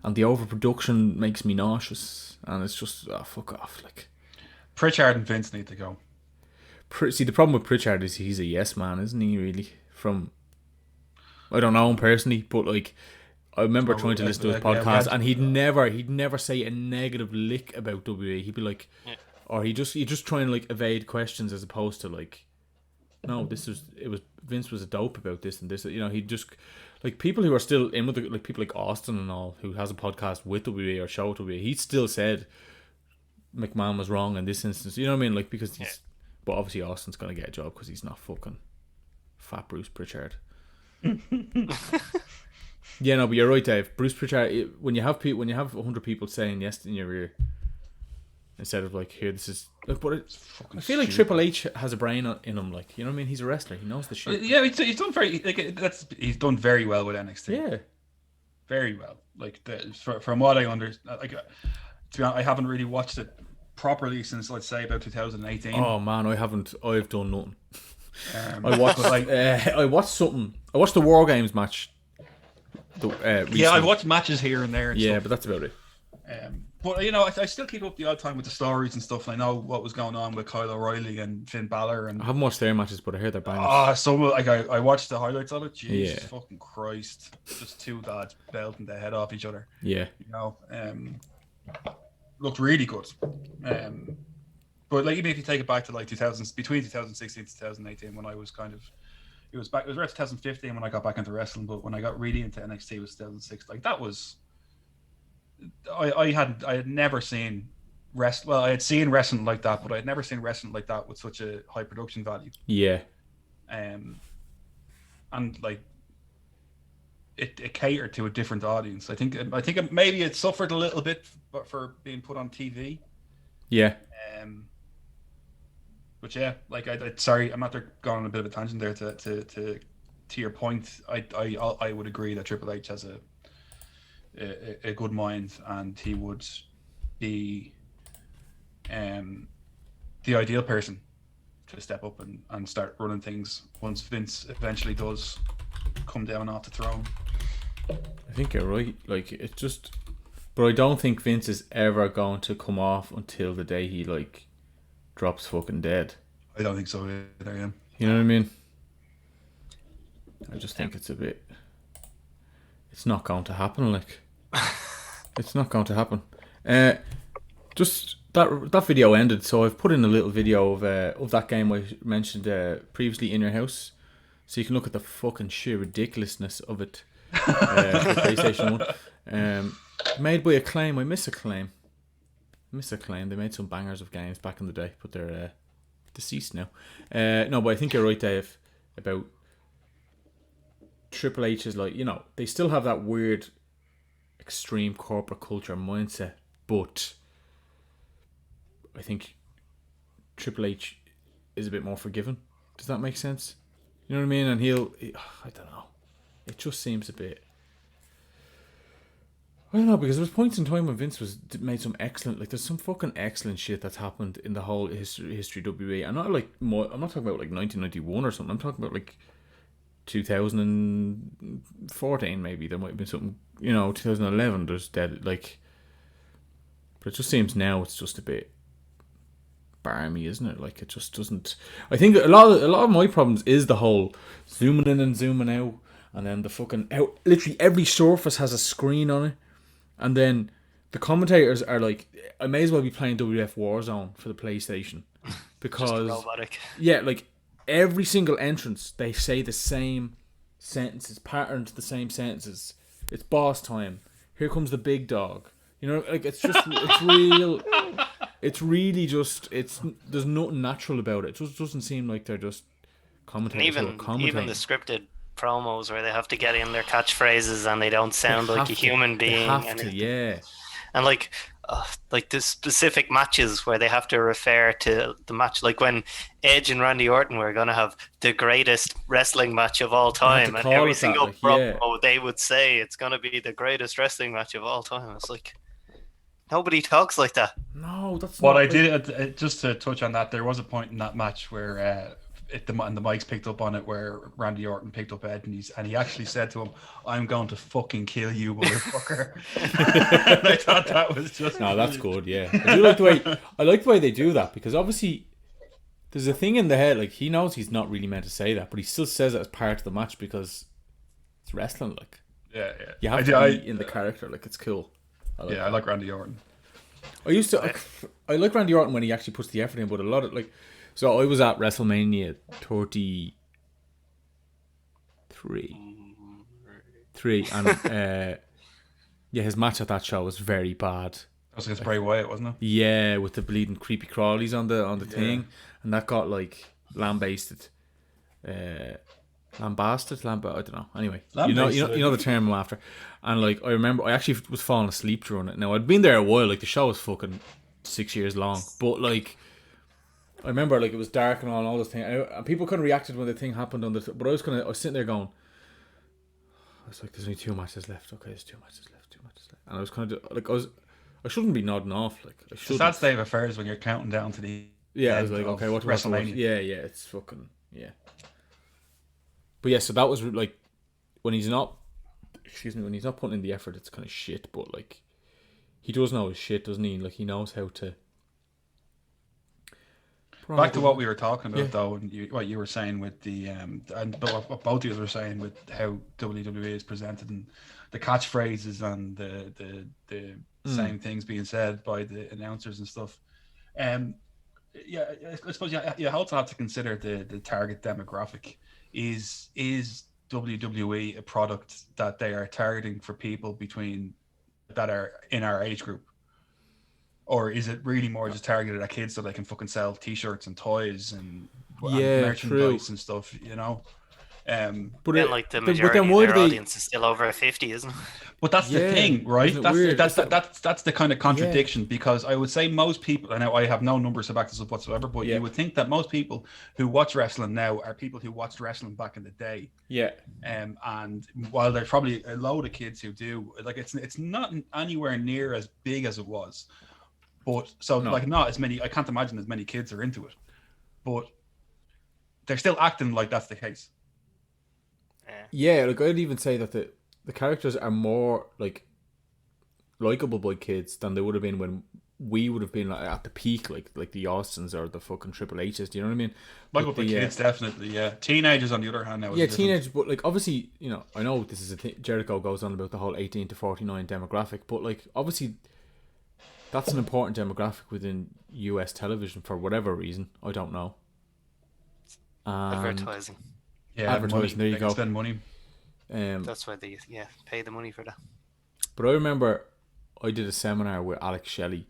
and the overproduction makes me nauseous, and it's just, fuck off. Like, Pritchard and Vince need to go. see, the problem with Pritchard is he's a yes man, isn't he? Really, from, I don't know him personally, but like, I remember trying to listen to his podcast, and he'd never say a negative lick about WWE. He'd be like, or he'd just try and like evade questions, as opposed to like, no, Vince was a dope about this and this. You know, he'd just, like, people who are still in with like people like Austin and all, who has a podcast with WWE or show with WWE, he still said McMahon was wrong in this instance. You know what I mean? Like, because he's, but obviously Austin's gonna get a job because he's not fucking fat Bruce Pritchard. Yeah, no, but you're right, Dave. Bruce Pritchard. When you have 100 people saying yes in your ear, instead of like, here, this is like, but I feel like Triple H has a brain in him. Like, you know what I mean? He's a wrestler. He knows the shit. Yeah, he's done very he's done very well with NXT. Yeah, very well. Like, from what I understand, like, to be honest, I haven't really watched it properly since, let's say, about 2018. Oh man, I haven't. I've done nothing. I watched I watched something. I watched the War Games match. Yeah, I watched matches here and there. And yeah, stuff. but that's about it. But you know, I still keep up the odd time with the stories and stuff. And I know what was going on with Kyle O'Reilly and Finn Balor. And I haven't watched their matches, but I heard they're bangers. I watched the highlights of it. Jesus fucking Christ! Just two lads belting the head off each other. Yeah, you know, looked really good. But like, even if you take it back to like between 2016 and 2018, when I was kind of, It was around 2015 when I got back into wrestling, but when I got really into NXT it was 2006. Like that was, I had never seen well, I had seen wrestling like that, but I had never seen wrestling like that with such a high production value. Yeah. And like it catered to a different audience. I think maybe it suffered a little bit for being put on TV. Yeah. But yeah, like sorry, I'm not there going on a bit of a tangent there. To your point, I would agree that Triple H has a good mind, and he would be the ideal person to step up and start running things once Vince eventually does come down off the throne. I think you're right. Like it just, but I don't think Vince is ever going to come off until the day he like drops fucking dead. I don't think so either. Yeah. You know what I mean? I just think it's a bit. It's not going to happen. Like, it's not going to happen. Just that video ended, so I've put in a little video of that game I mentioned previously in your house, so you can look at the fucking sheer ridiculousness of it. For PlayStation 1. Made by Acclaim. I miss Acclaim. They made some bangers of games back in the day, but they're deceased now. No, but I think you're right, Dave, about Triple H is like, you know, they still have that weird extreme corporate culture mindset, but I think Triple H is a bit more forgiving. Does that make sense? You know what I mean? And I don't know. It just seems a bit. I don't know, because there was points in time when Vince made some excellent, like there's some fucking excellent shit that's happened in the whole history of WWE. I'm not talking about like 1991 or something. I'm talking about like 2014 maybe. There might have been something, 2011. There's dead like, but it just seems now it's just a bit barmy, isn't it? Like it just doesn't. I think a lot of my problems is the whole zooming in and zooming out, and then the fucking out. Literally every surface has a screen on it. And then the commentators are like, I may as well be playing WWF Warzone for the PlayStation. Because, just robotic. Yeah, like every single entrance, they say the same sentences, patterned the same sentences. It's boss time. Here comes the big dog. Like it's just, it's real. It's really just, there's nothing natural about it. It just doesn't seem like they're just commentators. And even the scripted promos where they have to get in their catchphrases and they don't sound like a human being. Yeah. And like the specific matches where they have to refer to the match, like when Edge and Randy Orton were going to have the greatest wrestling match of all time, and every single promo they would say it's going to be the greatest wrestling match of all time. It's like, nobody talks like that. No, that's what I did. Just to touch on that, there was a point in that match where the mics picked up on it, where Randy Orton picked up Ed, and he actually said to him, "I'm going to fucking kill you, motherfucker." And I thought that was just that's good. Yeah, I like the way they do that, because obviously there's a thing in the head, like he knows he's not really meant to say that, but he still says it as part of the match because it's wrestling. Like, yeah, you have to be in the character. Like, it's cool. I like Randy Orton. I like Randy Orton when he actually puts the effort in, but a lot of like. So I was at WrestleMania 33, and his match at that show was very bad. That was against Bray Wyatt, wasn't it? Yeah, with the bleeding creepy crawlies on the thing, and that got like lambasted. Lambasted? I don't know. Anyway, you know the term I'm after. And like, I remember I actually was falling asleep during it. Now, I'd been there a while. Like, the show was fucking 6 years long, but like, I remember like it was dark and all this thing, and people couldn't react when the thing happened on the. But I was sitting there going, I was like, "There's only 2 matches left. Okay, there's 2 matches left. And I was kind of like, I shouldn't be nodding off. Like, I should. It's that state of affairs when you're counting down to the. Yeah, I was like, okay, what WrestleMania? Yeah, it's fucking But yeah, so that was like when he's not putting in the effort, it's kind of shit. But like, he does know his shit, doesn't he? Like, he knows how to. Back to what we were talking about, though, and what you were saying with the and what both of you were saying with how WWE is presented and the catchphrases and the same things being said by the announcers and stuff. I suppose you also have to consider the target demographic. is WWE a product that they are targeting for people between that are in our age group? Or is it really more just targeted at kids so they can fucking sell t-shirts and toys and merchandise and stuff, you know? But like the but majority then of why their do they? audience is still over 50, isn't it? But that's the thing, right? Isn't it weird? That's the kind of contradiction, because I would say most people, and I have no numbers to back this up whatsoever, but you would think that most people who watch wrestling now are people who watched wrestling back in the day. Yeah. And while there's probably a load of kids who do, like, it's not anywhere near as big as it was. But so like not as many, I can't imagine as many kids are into it. But they're still acting like that's the case. Yeah, like I'd even say that the characters are more like likable by kids than they would have been when we would have been like, at the peak, like the Austins or the fucking Triple H's. Do you know what I mean? Likable by kids, definitely. Yeah, teenagers on the other hand now. Yeah, teenagers, but like obviously, you know, I know this is Jericho goes on about the whole 18 to 49 demographic, but like obviously that's an important demographic within US television for whatever reason. I don't know. Advertising. Yeah, advertising. There you go. Spend money. That's why they pay the money for that. But I remember I did a seminar with Alex Shelley,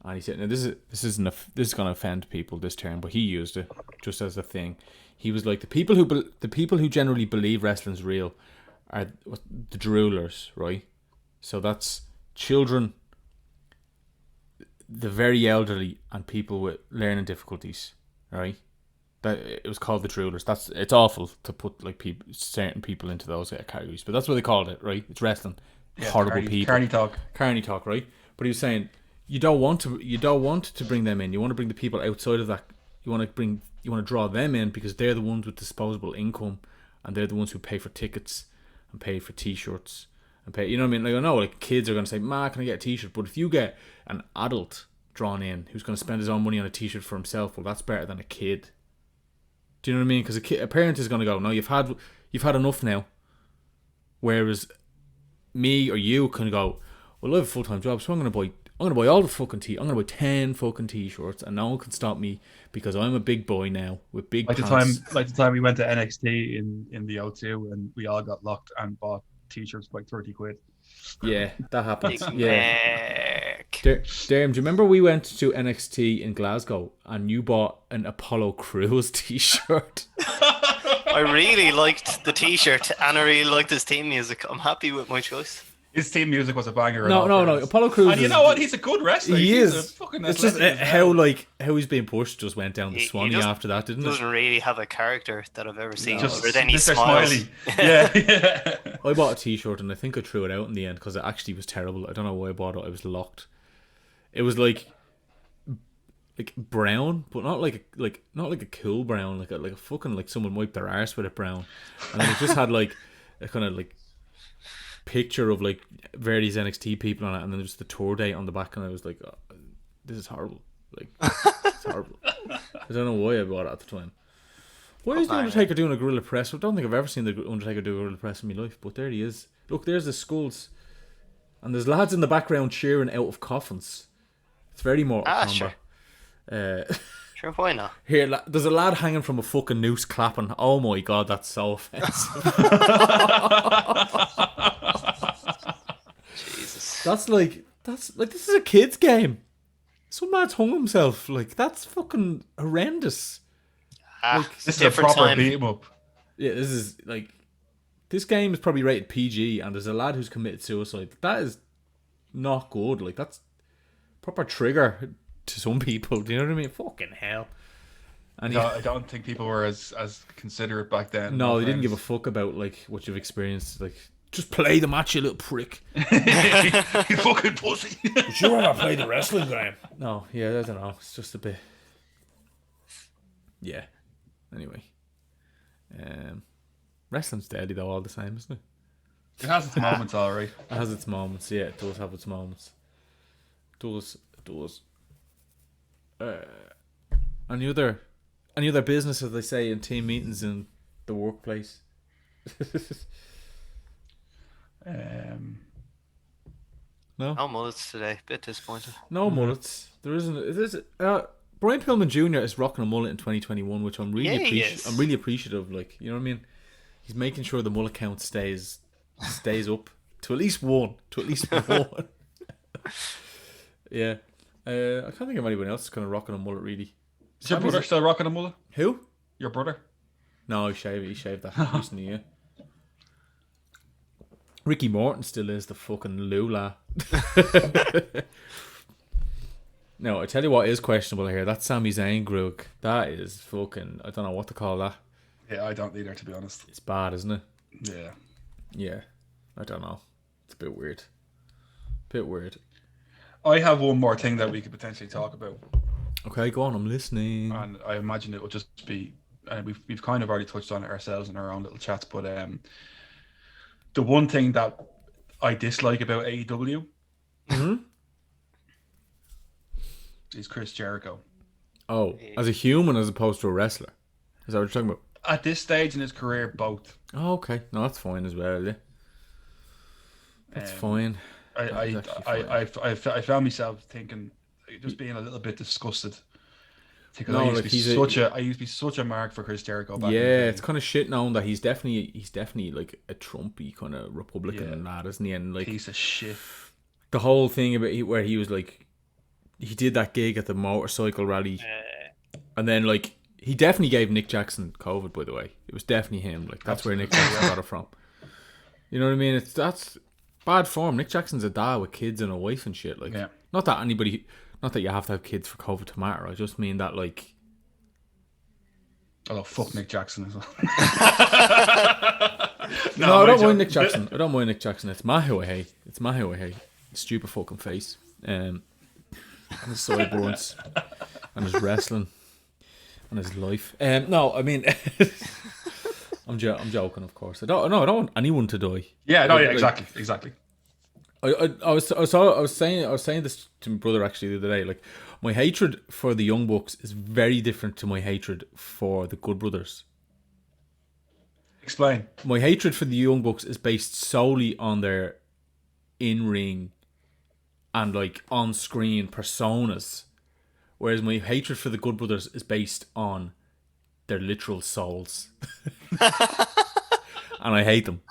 and he said, "Now this is going to offend people this term, but he used it just as a thing." He was like, the people who generally believe wrestling's real are the droolers, right? So that's children, the very elderly, and people with learning difficulties, right? That it was called the droolers. It's awful to put like certain people into those categories, but that's what they called it, right? It's wrestling. Yeah, horrible people. Carney talk, right? But he was saying you don't want to bring them in. You want to bring the people outside of that. You want to draw them in because they're the ones with disposable income, and they're the ones who pay for tickets and pay for t-shirts and pay. You know what I mean? Like I know, like kids are going to say, "Ma, can I get a t-shirt?" But if you get an adult drawn in who's going to spend his own money on a t-shirt for himself, well, that's better than a kid. Do you know what I mean? Because a parent is going to go, "No, you've had enough now." Whereas me or you can go, "Well, I have a full-time job, so I'm going to buy all the fucking I'm going to buy 10 fucking t-shirts, and no one can stop me because I'm a big boy now with big pants." The time we went to NXT in the O2 and we all got locked and bought t-shirts for like 30 quid. Yeah, that happens. Big Yeah. Mac. Derm, do you remember we went to NXT in Glasgow and you bought an Apollo Crews t-shirt? I really liked the t-shirt and I really liked his theme music. I'm happy with my choice. His theme music was a banger. No. Apollo Crews. And you know what? He's a good wrestler. He's a fucking it's just how he's being pushed just went down the Swanee after that, didn't it? Doesn't really have a character that I've ever seen. Just other than he Mr. smiles. Smiley. Yeah. I bought a t-shirt and I think I threw it out in the end because it actually was terrible. I don't know why I bought it. I was locked. It was like brown, but not like a cool brown, like a fucking like someone wiped their arse with it brown, and then it just had like a kind of like picture of like various NXT people on it, and then just the tour date on the back, and I was like, oh, this is horrible. Like, it's horrible. I don't know why I bought it at the time. Why is the Undertaker doing a gorilla press? I don't think I've ever seen the Undertaker do a gorilla press in my life, but there he is. Look, there's the skulls, and there's lads in the background cheering out of coffins. It's very Mortal Kombat. Sure. Sure, why not? Here, there's a lad hanging from a fucking noose clapping. Oh my god, that's so offensive. Jesus. That's like this is a kid's game. Some lad's hung himself. Like, that's fucking horrendous. This is a proper beat 'em up. Yeah, this game is probably rated PG, and there's a lad who's committed suicide. That is not good. Like, that's proper trigger to some people. Do you know what I mean? Fucking hell. And I don't think people were as considerate back then. No, they didn't give a fuck about like what you've experienced. Like, just play the match, you little prick. You fucking pussy. Did you ever play the wrestling game? No, yeah, I don't know. It's just a bit. Yeah. Anyway, wrestling's deadly though, all the same, isn't it? It has its moments, all right. It has its moments. Yeah, it does have its moments. It does. Any other business, as they say in team meetings in the workplace? No mullets today. Bit disappointed. No mullets. There isn't. By Brian Pillman Jr. is rocking a mullet in 2021, which I'm really I'm really appreciative. Like, you know what I mean? He's making sure the mullet count stays up to at least one. Yeah. I can't think of anyone else kind of rocking a mullet really. Is your brother still rocking a mullet? Who? Your brother? No, he shaved that recently, yeah. Ricky Morton still is the fucking lula. No, I tell you what is questionable here. That Sami Zayn grug. That is fucking... I don't know what to call that. Yeah, I don't either, to be honest. It's bad, isn't it? Yeah. Yeah. I don't know. It's a bit weird. I have one more thing that we could potentially talk about. Okay, go on. I'm listening. And I imagine it will just be... we've kind of already touched on it ourselves in our own little chats, but the one thing that I dislike about AEW is Chris Jericho. Oh, as a human as opposed to a wrestler? Is that what you're talking about? At this stage in his career, both. Oh, okay. No, that's fine as well, yeah. That's fine. I found myself thinking, just being a little bit disgusted. No, I used to be such a mark for Chris Jericho back in the day. It's kind of shit knowing that he's definitely like a Trumpy kind of Republican and that, isn't he? And like piece of shit. The whole thing about where he was like, he did that gig at the motorcycle rally, and then like he definitely gave Nick Jackson COVID. By the way, it was definitely him. Like that's where Nick Jackson got it from. You know what I mean? That's bad form. Nick Jackson's a dad with kids and a wife and shit. Like, not that you have to have kids for COVID to matter. I just mean that, like... Oh, fuck Nick Jackson as well. No, I don't mind Nick Jackson. I don't mind Nick Jackson. It's Mahu I hate. Stupid fucking face. And his sideburns. And his wrestling. And his life. No, I mean... I'm joking, of course. I don't want anyone to die. Yeah, no, yeah, exactly. I was saying this to my brother actually the other day. Like, my hatred for the Young Bucks is very different to my hatred for the Good Brothers. Explain. My hatred for the Young Bucks is based solely on their in-ring and like on-screen personas, whereas my hatred for the Good Brothers is based on their literal souls, and I hate them.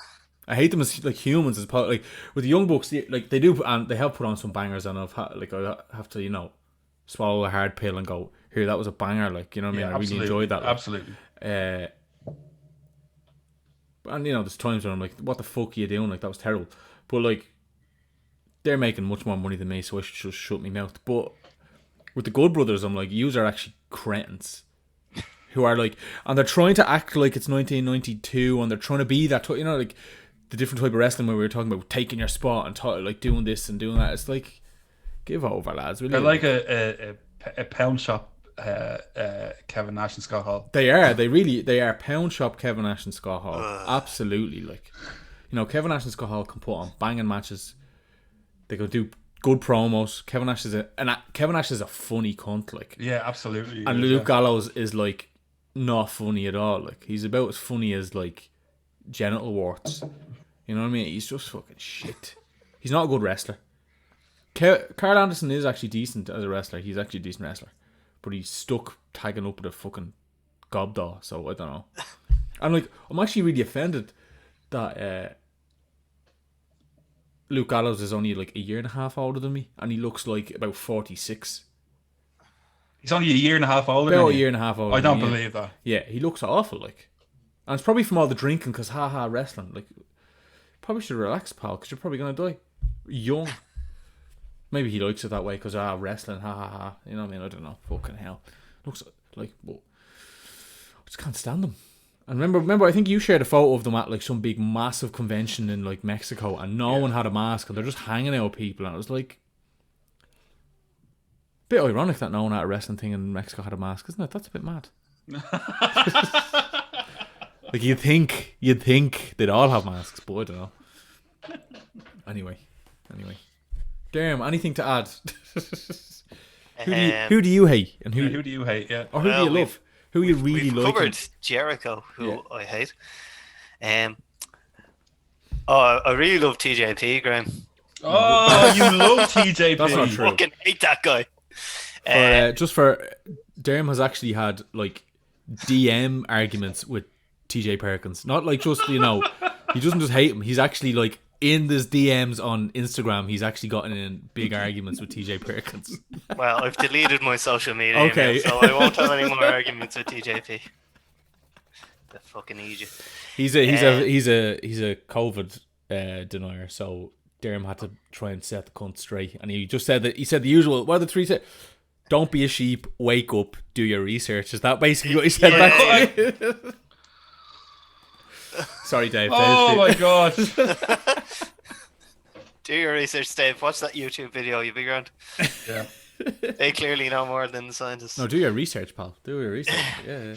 I hate them as like humans, as like with the Young Bucks, like they do, and they have put on some bangers, and I have to swallow a hard pill and go, here, that was a banger, like, you know what I mean? I really enjoyed that. Like. Absolutely. And there's times where I'm like, what the fuck are you doing? Like, that was terrible. But like, they're making much more money than me, so I should just shut my mouth. But with the Good Brothers, I'm like, yous are actually cretins. Who are like, and they're trying to act like it's 1992, and they're trying to be that, like the different type of wrestling where we were talking about taking your spot and like doing this and doing that. It's like, give over, lads. Really. They're like a pound shop Kevin Nash and Scott Hall. They are pound shop Kevin Nash and Scott Hall. Absolutely. Like, Kevin Nash and Scott Hall can put on banging matches. They can do good promos. Kevin Nash is a funny cunt, like. Yeah, absolutely. And Luke Gallows is like not funny at all. Like, he's about as funny as like genital warts. You know what I mean? He's just fucking shit. He's not a good wrestler. Carl Anderson is actually decent as a wrestler. He's actually a decent wrestler, but he's stuck tagging up with a fucking gobdaw. So I don't know. I'm actually really offended that Luke Gallows is only like a year and a half older than me, and he looks like about 46. He's only a year and a half older. About a year and a half older. I don't believe that. Yeah, he looks awful, like, and it's probably from all the drinking. Because wrestling. Like, probably should relax, pal, because you're probably gonna die young. Maybe he likes it that way because wrestling, You know what I mean? I don't know. Fucking hell. Looks like, well, I just can't stand them. And remember, I think you shared a photo of them at like some big massive convention in like Mexico, and no one had a mask, and they're just hanging out with people, and it was like a bit ironic that no one at a wrestling thing in Mexico had a mask, isn't it? That's a bit mad. Like, you'd think they'd all have masks, but I don't know. Anyway. Damn, anything to add? Who do you hate? And who do you hate? Yeah. Or who do you love? Who you really like? We've covered Jericho, who I hate. I really love TJP, Graham. Oh, you love TJP. That's not true. I fucking hate that guy. Just for Derm has actually had like DM arguments with TJ Perkins. Not like just he doesn't just hate him. He's actually like in his DMs on Instagram. He's actually gotten in big arguments with TJ Perkins. Well, I've deleted my social media, Okay. email, so I won't have any more arguments with TJP. The fucking Egypt. He's a COVID denier. So Derm had to try and set the cunt straight, and he said the usual. What are the three say? Don't be a sheep. Wake up. Do your research. Is that basically what he said back to you? Sorry, Dave. Oh my god. Do your research, Dave. Watch that YouTube video. You'll be grand. Yeah. They clearly know more than the scientists. No, do your research, pal. Do your research. Yeah.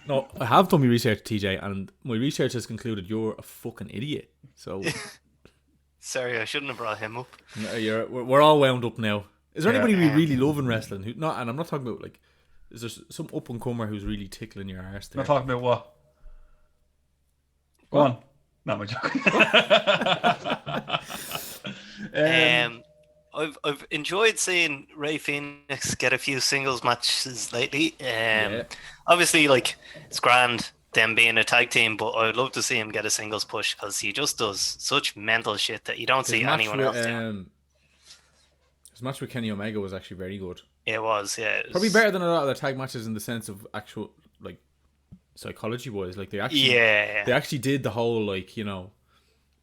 No, I have done my research, TJ, and my research has concluded you're a fucking idiot. So, sorry, I shouldn't have brought him up. we're all wound up now. Is there anybody we Yeah. really love in wrestling? And I'm not talking about like, is there some up and comer who's really tickling your arse there? Not talking about what? Go on. Not my joke. I've enjoyed seeing Ray Phoenix get a few singles matches lately. Obviously, like it's grand them being a tag team, but I'd love to see him get a singles push because he just does such mental shit that you don't see anyone else do. His match with Kenny Omega was actually very good. It was, yeah. Probably better than a lot of their tag matches in the sense of actual like psychology wise. Like they actually did the whole like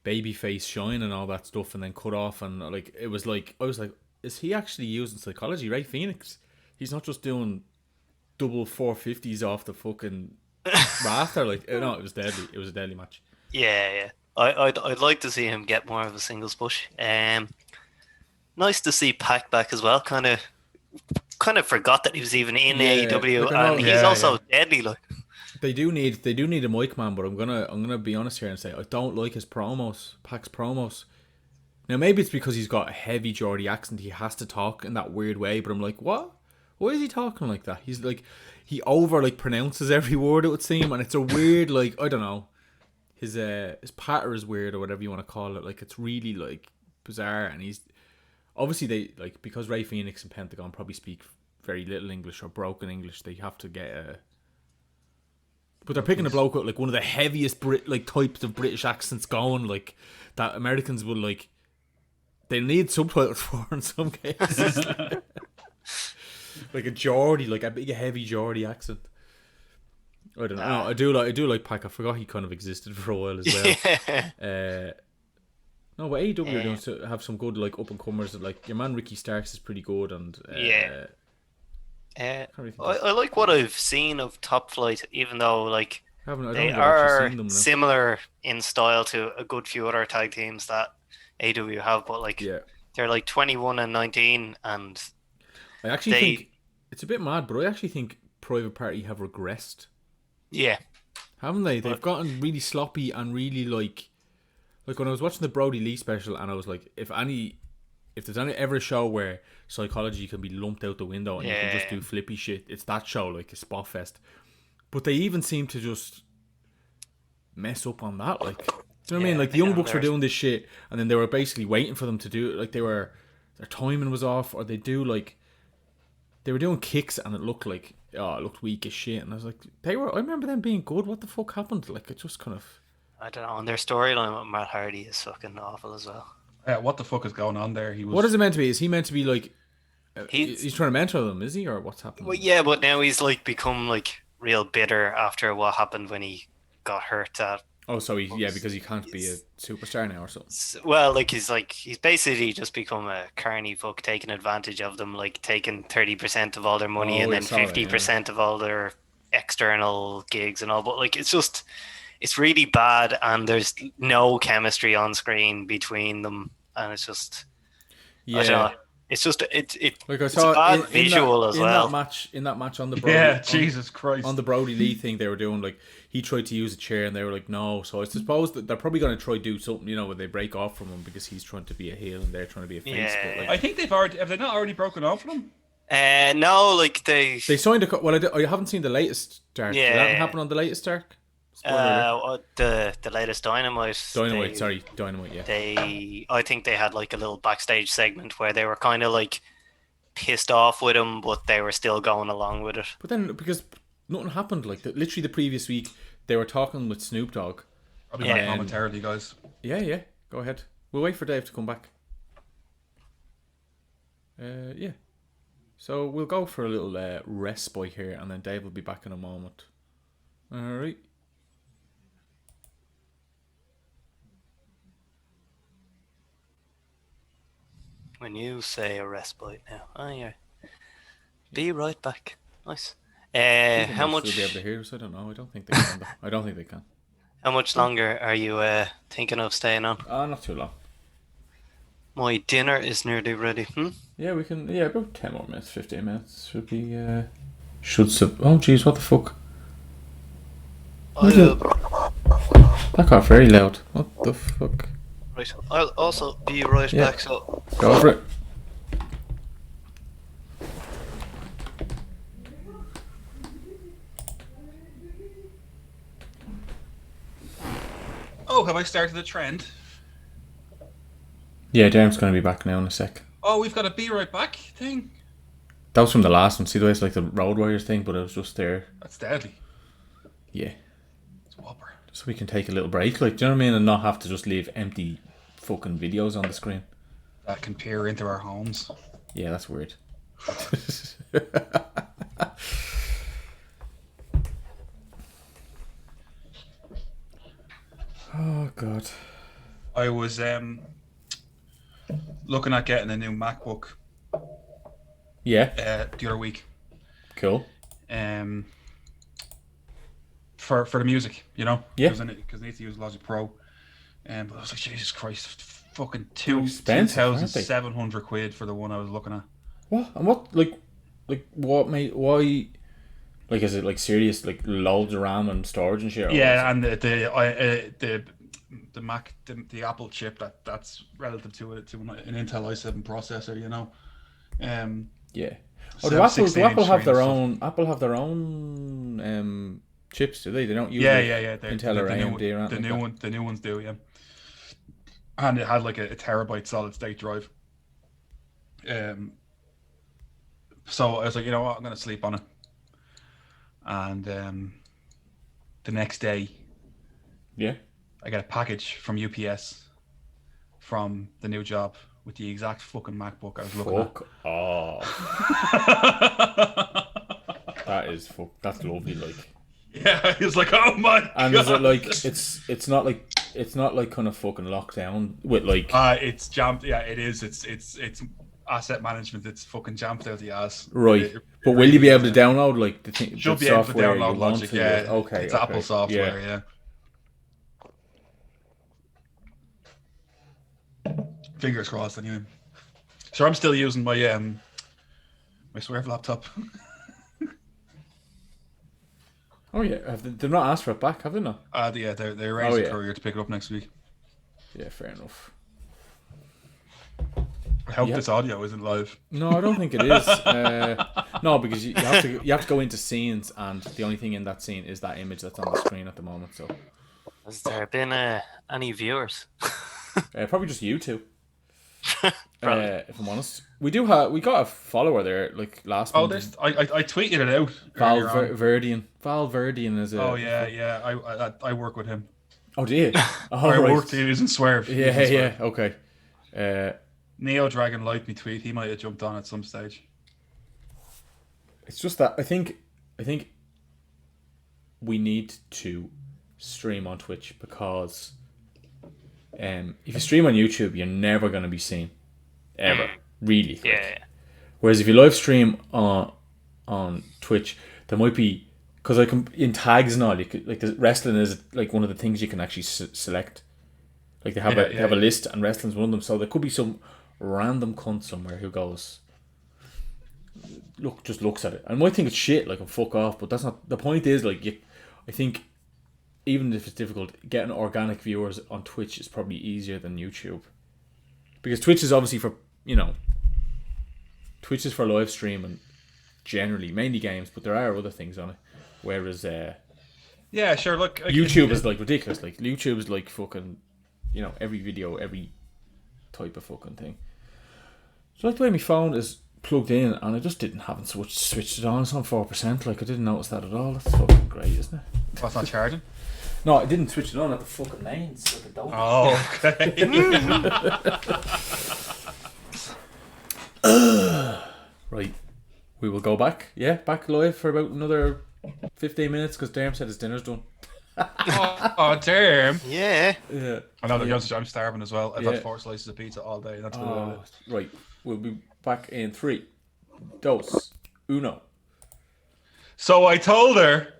babyface shine and all that stuff, and then cut off, and like it was like I was like, is he actually using psychology? Ray Phoenix, he's not just doing double 450s off the fucking rafter. Like no, it was deadly. It was a deadly match. Yeah. I'd like to see him get more of a singles push. Nice to see Pac back as well. Kind of forgot that he was even in AEW, and he's also deadly. Like they do need a mic man, but I'm gonna be honest here and say I don't like his promos, Pac's promos. Now maybe it's because he's got a heavy Geordie accent. He has to talk in that weird way, but I'm like, what? Why is he talking like that? He's like he over like pronounces every word, it would seem, and it's a weird like I don't know. His patter is weird or whatever you want to call it. Like it's really like bizarre, and he's obviously they like because Ray Phoenix and Pentagon probably speak very little English or broken English. They have to get a. But they're picking a bloke with like one of the heaviest types of British accents going, like that Americans will like. They need subtitles for in some cases. Like a Geordie, like a big heavy Geordie accent. I don't know. No, I do like Pac. I forgot he kind of existed for a while as well. No, but AEW are going to have some good like up and comers. Like your man Ricky Starks is pretty good, and I like what I've seen of Top Flight, even though like they actually are seen them, no. similar in style to a good few other tag teams that AEW have, but like they're like 21 and 19, and I actually think it's a bit mad, but I actually think Private Party have regressed. Yeah, haven't they? They've gotten really sloppy and really like when I was watching the Brody Lee special, and I was like, if there's ever a show where psychology can be lumped out the window and you can just do flippy shit, it's that show, like a spot fest. But they even seem to just mess up on that. Like, do you know what I mean? Like the Young Bucks were doing this shit, and then they were basically waiting for them to do it. Like their timing was off, or they were doing kicks, and it looked weak as shit. And I was like, I remember them being good. What the fuck happened? Like it just kind of. I don't know. And their storyline with Matt Hardy is fucking awful as well. What the fuck is going on there? What is it meant to be? Is he meant to be like? He's trying to mentor them, is he, or what's happening? Well, yeah, but now he's like become like real bitter after what happened when he got hurt at. Oh, so because he can't be a superstar now or something. Well, like he's basically just become a carny fuck, taking advantage of them, like taking 30% of all their money and then 50% of all their external gigs and all. But like it's really bad, and there's no chemistry on screen between them, and it's just I don't know. It's just like I saw it's a bad visual as well. In that match on the Brody, Jesus Christ, on the Brody Lee thing, they were doing like he tried to use a chair and they were like no. So I suppose that they're probably going to try to do something, when they break off from him because he's trying to be a heel and they're trying to be a face. Yeah. But like, I think have they not already broken off from him? No, like they signed a. Well, I haven't seen the latest Dark. Yeah. Did that happen on the latest Dark? The latest Dynamite. Dynamite, yeah. I think they had like a little backstage segment where they were kind of like pissed off with him, but they were still going along with it. But then, because nothing happened, like literally the previous week, they were talking with Snoop Dogg. I'll be back momentarily, guys. Yeah, go ahead. We'll wait for Dave to come back. Yeah. So we'll go for a little respite here, and then Dave will be back in a moment. Alright. When you say a respite now. Oh, yeah. Be right back. Nice. How They'll much... be able to hear us? I don't know. I don't think they can. I don't think they can. How much longer are you thinking of staying on? Not too long. My dinner is nearly ready. Yeah, we can. Yeah, about 10 more minutes, 15 minutes should be. Oh, jeez, what the fuck? That got very loud. What the fuck? Right, I'll also be right back. So go for it. Oh, have I started a trend? Yeah, Darren's going to be back now in a sec. Oh, we've got a be right back thing. That was from the last one. See the way it's like the Road Warriors thing, but it was just there. That's deadly. Yeah. It's whopper. So we can take a little break, like, do you know what I mean? And not have to just leave empty fucking videos on the screen. That can peer into our homes. Yeah, that's weird. Oh, God. I was looking at getting a new MacBook. Yeah. The other week. Cool. For the music, you know. Yeah. Because I need to use Logic Pro. But I was like, Jesus Christ, fucking £2,700 for the one I was looking at. What? And what? Like what made? Why? Like, is it like serious? Like loads of RAM and storage and shit? Yeah, and the Mac, the Apple chip that's relative to an Intel i7 processor, you know. Yeah. Oh, do Apple have their own? Apple have their own chips, do they? They don't use Intel or AMD or anything. The new ones do, yeah. And it had like a terabyte solid state drive. So I was like, you know what, I'm gonna sleep on it. And the next day, yeah, I get a package from UPS from the new job with the exact fucking MacBook I was looking at. Fuck off. That's lovely, like. Yeah, he was like, "Oh my god!" And is it like it's not like kind of fucking locked down with like? It's jammed. Yeah, it is. It's asset management. It's fucking jammed out the ass. Right. But will you be able to download like the thing? Should be able to download Logic. Yeah. Okay. It's Apple software. Yeah. Fingers crossed. Anyway. So I'm still using my my Swerve laptop. Oh yeah, they've not asked for it back, have they not? Yeah, they arranged a courier to pick it up next week. Yeah, fair enough. I hope this audio isn't live. No, I don't think it is. No, because you have to go into scenes, and the only thing in that scene is that image that's on the screen at the moment. So, has there been any viewers? Probably just you two. If I'm honest, we got a follower there like last month. I tweeted it out. Valverdian is a. Oh yeah. I work with him. Oh, do you? Oh, I worked using Swerve. Yeah. Okay. Neo Dragon liked me tweet. He might have jumped on at some stage. It's just that I think we need to stream on Twitch because if you stream on YouTube, you're never going to be seen. Ever. Really. Yeah. Whereas if you live stream on Twitch, there might be... Because like in tags and all, you could, like the wrestling is like one of the things you can actually select. Like they have a list and wrestling's one of them. So there could be some random cunt somewhere who goes... just looks at it. I might think it's shit, like, and fuck off, but that's not... The point is, like, I think... Even if it's difficult, getting organic viewers on Twitch is probably easier than YouTube. Because Twitch is obviously for, Twitch is for live streaming generally, mainly games, but there are other things on it. Whereas, yeah, sure, look. YouTube is like ridiculous. Like, YouTube is like fucking, every video, every type of fucking thing. So, like the way my phone is plugged in, and I just haven't switched it on. It's on 4%. Like, I didn't notice that at all. That's fucking great, isn't it? What's not charging? No, I didn't switch it on at the fucking mains. Like a dope. Oh, okay. Right. We will go back. Yeah, back live for about another 15 minutes because Darren said his dinner's done. Oh, damn. Yeah. Yeah. I know, to be honest, I'm starving as well. I've had 4 slices of pizza all day. That's good. Right. We'll be back in 3, 2, 1. So I told her.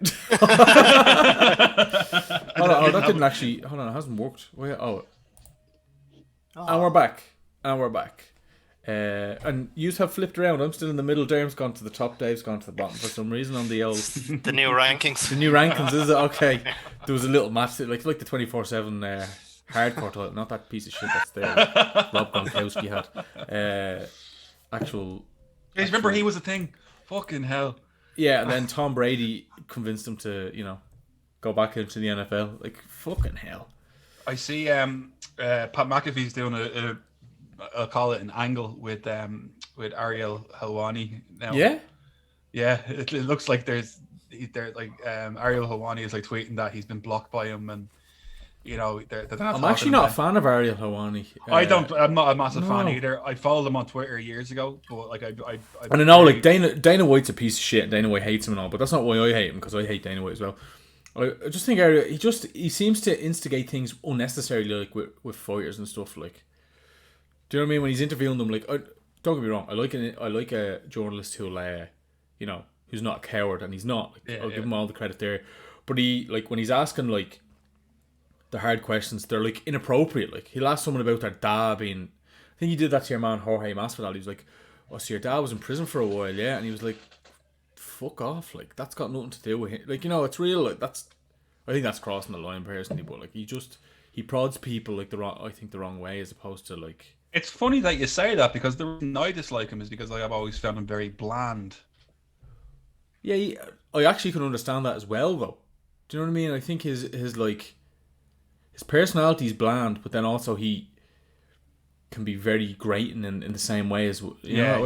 Hold on, that didn't actually. Hold on, it hasn't worked. Wait, and we're back. And you have flipped around. I'm still in the middle. Darren's gone to the top. Dave's gone to the bottom for some reason on the old. The new rankings. The new rankings, is it? Okay. There was a little match, like the 24/7 hardcore title, not that piece of shit that's there. Rob Gronkowski had. Actual. Remember, he was a thing. Fucking hell. Yeah, and then Tom Brady convinced him to, go back into the NFL. Like, fucking hell. I see Pat McAfee's doing I'll call it an angle with Ariel Helwani now. Yeah? Yeah, it looks like there's Ariel Helwani is like tweeting that he's been blocked by him, and they're not. I'm actually not a fan of Ariel Helwani. I'm not a massive fan either. I followed him on Twitter years ago, but like I know, like Dana White's a piece of shit and Dana White hates him and all, but that's not why I hate him, because I hate Dana White as well. I just think Ariel, he seems to instigate things unnecessarily, like with fighters and stuff. Like, do you know what I mean? When he's interviewing them, like, don't get me wrong, I like a journalist who'll who's not a coward, and he's not. Like, I'll give him all the credit there. But he, like, when he's asking like the hard questions, they're like inappropriate. Like, he'll ask someone about their dad being. I think he did that to your man Jorge Masvidal. He was like, "Oh, so your dad was in prison for a while, yeah?" And he was like, "Fuck off! Like, that's got nothing to do with him. Like, it's real. Like, that's. I think that's crossing the line personally. But like, he prods people like the wrong way, as opposed to like." It's funny that you say that, because the reason I dislike him is because I've always found him very bland. Yeah, I actually can understand that as well, though. Do you know what I mean? I think his personality is bland, but then also he can be very grating in the same way as I don't know.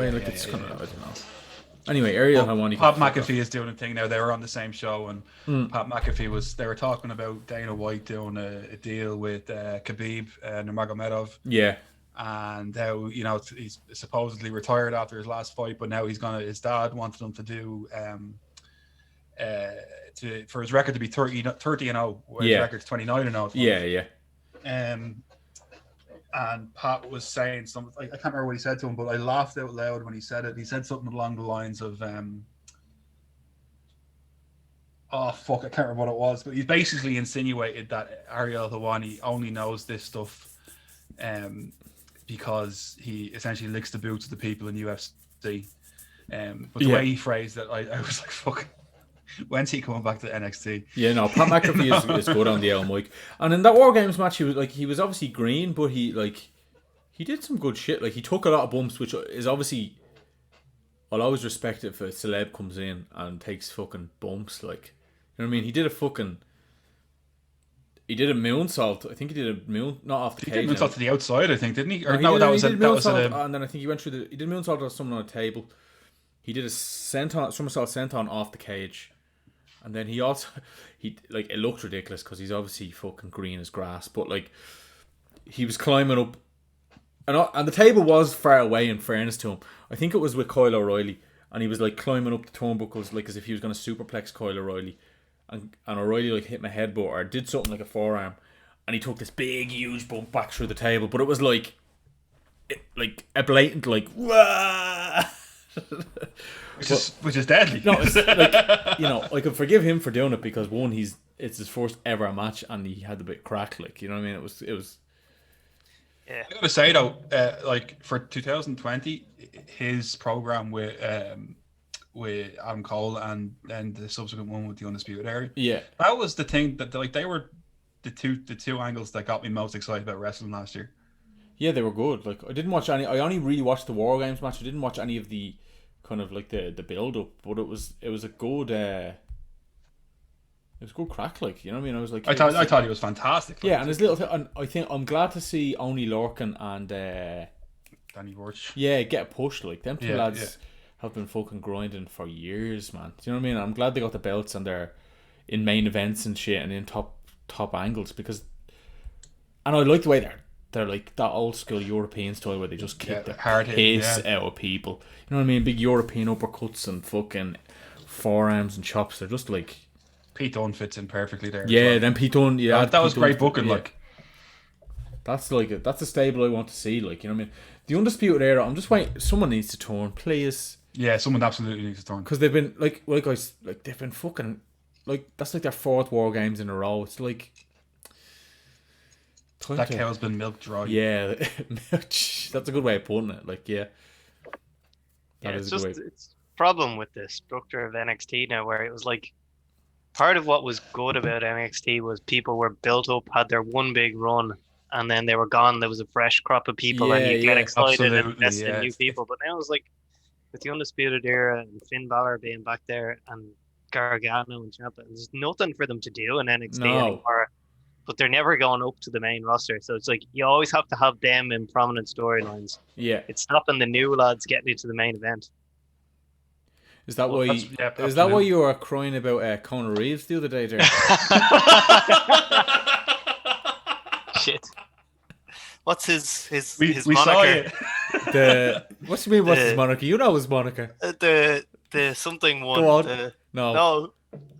Anyway, Ariel Helwani. Pat McAfee is doing a thing now. They were on the same show, and Pat McAfee they were talking about Dana White doing a deal with Khabib Nurmagomedov. Yeah. And how he's supposedly retired after his last fight, but now his dad wanted him to do for his record to be 30-0, where his record's 29-0. Yeah. And Pat was saying something. I can't remember what he said to him, but I laughed out loud when he said it. He said something along the lines of, I can't remember what it was, but he basically insinuated that Ariel Helwani only knows this stuff because he essentially licks the boots of the people in UFC. But the way he phrased it, I was like, fuck. When's he coming back to NXT? Yeah, no, Pat McAfee is good on the L mic. And in that War Games match, he was obviously green, but he did some good shit. Like, he took a lot of bumps, which is obviously, I'll always respect it if a celeb comes in and takes fucking bumps. Like, you know what I mean? He did a moonsault. I think he did a not off the cage. He did a moonsault to the outside, I think, didn't he? And then I think he went through he did a moonsault on someone on a table. He did a somersault senton off the cage. And then he it looked ridiculous because he's obviously fucking green as grass, but like, he was climbing up, and the table was far away, in fairness to him. I think it was with Kyle O'Reilly, and he was like climbing up the turnbuckles, like as if he was going to superplex Kyle O'Reilly, and O'Reilly like hit my headbutt or did something like a forearm, and he took this big huge bump back through the table, but it was like a blatant like wah. Which is deadly. No, it's like, I could forgive him for doing it because one, it's his first ever match and he had a bit crack. Like, you know what I mean? It was. Yeah. I gotta say though, like for 2020, his program with Adam Cole and then the subsequent one with the Undisputed Era. Yeah, that was the thing that they were the two angles that got me most excited about wrestling last year. Yeah, they were good. Like, I didn't watch any. I only really watched the War Games match. I didn't watch any of the kind of like the build up, but it was a good. It was good crack, like, you know what I mean. I was like, I thought he was fantastic. Yeah, and his little. And I think I'm glad to see Oni Lorcan and Danny Burch. Yeah, get a push. Like, them two Yeah, lads have been fucking grinding for years, man. Do you know what I mean? I'm glad they got the belts and they're in main events and shit and in top angles because... And I like the way they're like that old school European style where they just kick the piss out of people. You know what I mean? Big European uppercuts and fucking forearms and chops. They're just like... Pete Dunne fits in perfectly there. Yeah, then Pete Dunne... Yeah, that was great booking, like... That's like that's a stable I want to see. Like, you know what I mean? The Undisputed Era. I'm just waiting. Someone needs to turn, please. Yeah, someone absolutely needs to turn because they've been like they've been fucking like that's like their 4th War Games in a row. It's like that cow's been milked dry. Yeah, that's a good way of putting it. Like, yeah, it's just it's problem with the structure of NXT now, where it was like part of what was good about NXT was people were built up, had their one big run. And then they were gone. There was a fresh crop of people, and you get excited and invest in new people. But now it's like with the Undisputed Era and Finn Balor being back there and Gargano and Ciampa, there's nothing for them to do in NXT anymore. But they're never going up to the main roster, so it's like you always have to have them in prominent storylines. Yeah, it's stopping the new lads getting into the main event. Is that why? Is that why you were crying about Conor Reeves the other day, there? Shit. What's his we moniker? What do you mean? What's his moniker? You know his moniker. The something one. Go on. No.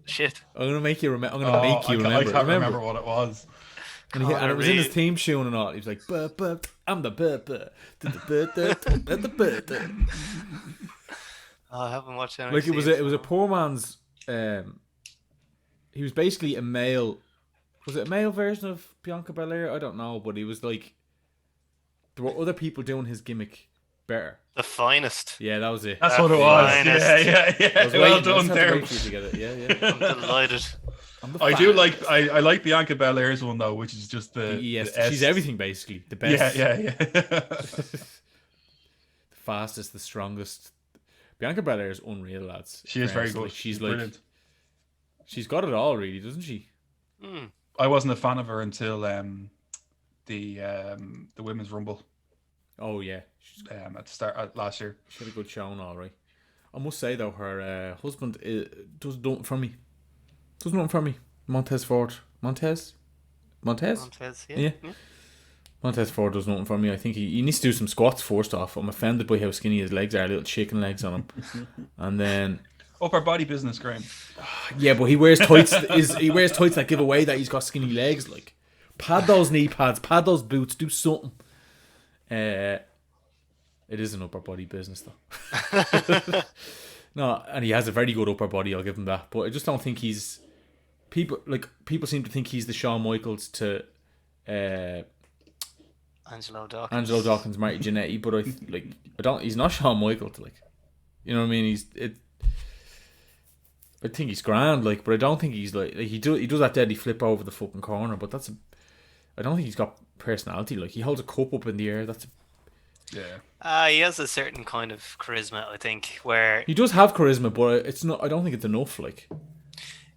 Shit. I'm gonna make you remember. I'm gonna make you remember. I can't remember what it was. And it was in his theme tune and all. He was like, I'm the I haven't watched NXT. Like it was a poor man's. He was basically a male. Was it a male version of Bianca Belair? I don't know, but he was like... There were other people doing his gimmick better. The finest. Yeah, that was it. That's what it was. Yeah. Well done there. Yeah. I'm delighted. I like Bianca Belair's one though, which is just the... Yes, the she's everything basically. The best. Yeah. The fastest, the strongest. Bianca Belair is unreal, lads. She is very good. Like, she's brilliant. Like... She's got it all, really, doesn't she? I wasn't a fan of her until the Women's Rumble. Oh yeah, at the start last year. She had a good showing, all right. I must say though, her husband does nothing for me. Does nothing for me. Montez Ford. Montez. Yeah. Montez Ford does nothing for me. I think he needs to do some squats first off. I'm offended by how skinny his legs are, little chicken legs on him, and then. Upper body business, Graham. Yeah, but he wears tights. He wears tights that give away that he's got skinny legs. Like, pad those knee pads, pad those boots, do something. It is an upper body business, though. No, and he has a very good upper body. I'll give him that. But I just don't think he's people seem to think he's the Shawn Michaels to Angelo Dawkins. Angelo Dawkins, Marty Jannetty. But I don't. He's not Shawn Michaels. Like, you know what I mean? I think he's grand, like, but I don't think he's like he does that deadly flip over the fucking corner, but I don't think he's got personality. Like, he holds a cup up in the air. He has a certain kind of charisma, I think, where he does have charisma, but it's not. I don't think it's enough. Like,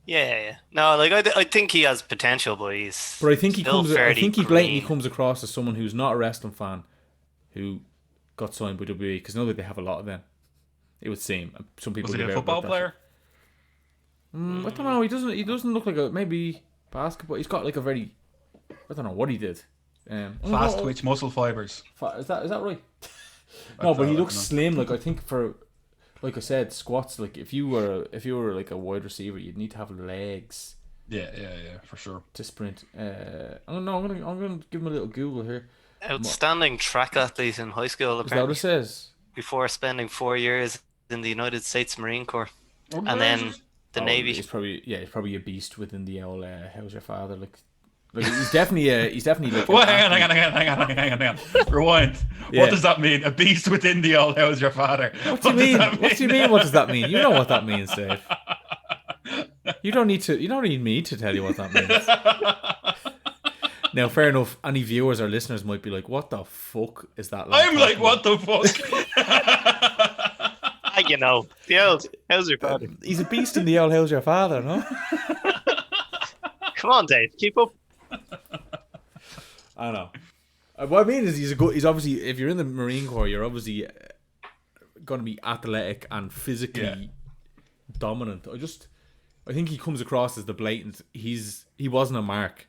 yeah. No, like I think he has potential, but he's. But I think he blatantly green. comes across as someone who's not a wrestling fan, who got signed by WWE, because now that they have a lot of them, it would seem some people. Was he a football player? I don't know. He doesn't look like maybe basketball. He's got like a very. I don't know what he did. Fast twitch muscle fibers. Is that right? No, but he looks slim. Like, I think for, like I said, squats. Like, if you were like a wide receiver, you'd need to have legs. Yeah, for sure. To sprint. I'm gonna give him a little Google here. Outstanding track athlete in high school. Is that what it says? Before spending 4 years in the United States Marine Corps, and then the Navy. He's probably a beast within the old. How's your father? Like he's definitely like. Well, hang on. Rewind. Yeah. What does that mean? A beast within the old. How's your father? What do you mean? What do you mean? What does that mean? You know what that means, Dave. You don't need me to tell you what that means. Now, fair enough. Any viewers or listeners might be like, "What the fuck is that?" I'm like, "What the fuck?" You know, the old. How's your father? He's a beast in the old. How's your father? No. Come on, Dave. Keep up. I know. What I mean is he's obviously, if you're in the Marine Corps, you're obviously going to be athletic and physically dominant. I think he comes across as the blatant. He wasn't a mark.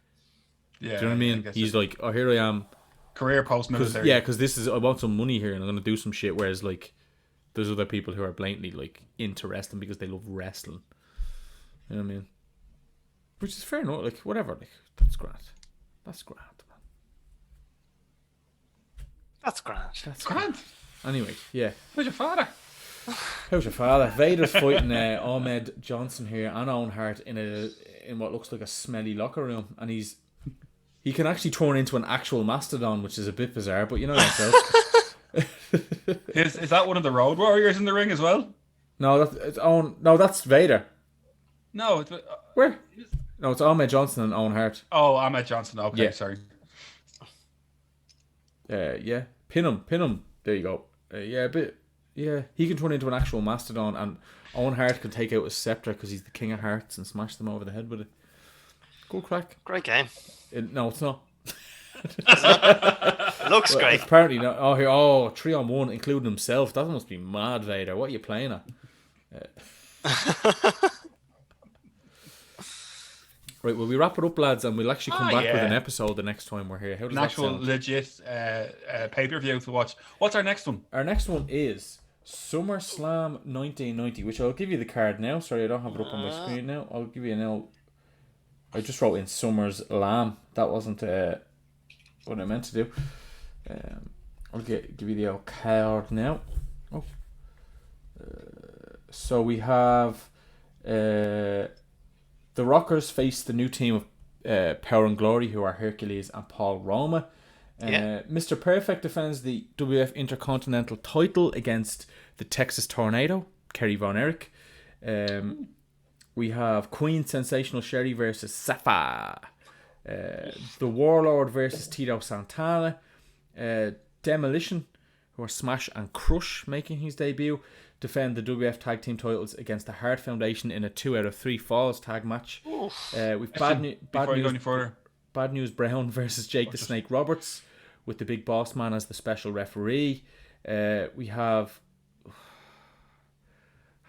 Yeah, Do you know what I mean? He's like, oh, here I am. Career post-military. Yeah, because I want some money here and I'm going to do some shit. Whereas like, there's other people who are blatantly like into wrestling because they love wrestling. You know what I mean? Which is fair enough. Like, whatever. Like, that's grand. That's grand, man. That's grand. That's grand. Anyway, yeah. Who's your father? How's your father? Vader's fighting Ahmed Johnson here and Owen Hart in what looks like a smelly locker room, and he can actually turn into an actual mastodon, which is a bit bizarre, but you know yourself. Is that one of the Road Warriors in the ring as well? No, that's Vader. No, Where? No, it's Ahmed Johnson and Owen Hart. Oh, Ahmed Johnson. Okay, Yeah. sorry. Yeah, pin him. There you go. He can turn into an actual mastodon, and Owen Hart can take out his scepter because he's the king of hearts and smash them over the head with it. Good crack. Great game. No, it's not. Looks great. Apparently not. 3-on-1, including himself. That must be mad, Vader. What are you playing at? Right, well, we wrap it up, lads, and we'll actually come back with an episode the next time we're here. How does that actual sound? legit pay-per-view to watch. What's our next one? Our next one is SummerSlam 1990, which I'll give you the card now. Sorry, I don't have it up on my screen now. I'll give you now. I just wrote in SummerSlam. That wasn't what I meant to do. I'll give you the old card now. Oh. So we have the Rockers face the new team of Power and Glory, who are Hercules and Paul Roma. Mr. Perfect defends the WF Intercontinental title against the Texas Tornado, Kerry Von Erich. We have Queen Sensational Sherry versus Safa. The Warlord versus Tito Santana. Demolition, who are Smash and Crush, making his debut, defend the WF Tag Team titles against the Hart Foundation in a 2 out of 3 falls tag match. We've Bad News Brown versus Jake the Snake Roberts, with the Big Boss Man as the special referee. We have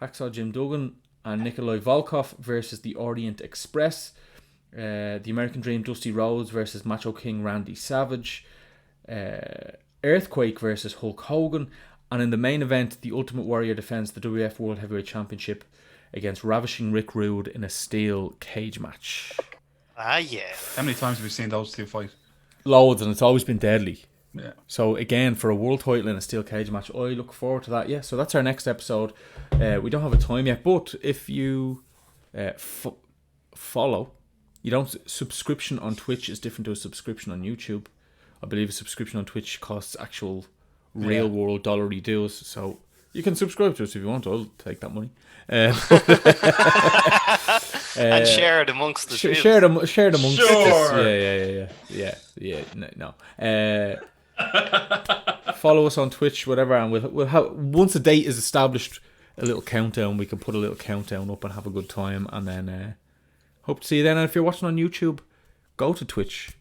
Hacksaw Jim Duggan and Nikolai Volkov versus the Orient Express. The American Dream Dusty Rhodes versus Macho King Randy Savage. Earthquake versus Hulk Hogan. And in the main event, the Ultimate Warrior defends the WF World Heavyweight Championship against Ravishing Rick Rude in a steel cage match. Yeah. How many times have we seen those two fight? Loads, and it's always been deadly. Yeah. So again, for a world title in a steel cage match, I look forward to that. Yeah, so that's our next episode. We don't have a time yet, but if you follow, subscription on Twitch is different to a subscription on YouTube. I believe a subscription on Twitch costs actual real world dollary dues, so you can subscribe to us if you want. I'll take that money. And share it amongst the two. Share it amongst Sure. us. Yeah. No. Follow us on Twitch, whatever, and we'll have, once a date is established, a little countdown. We can put a little countdown up and have a good time, and then hope to see you then. And if you're watching on YouTube, go to Twitch.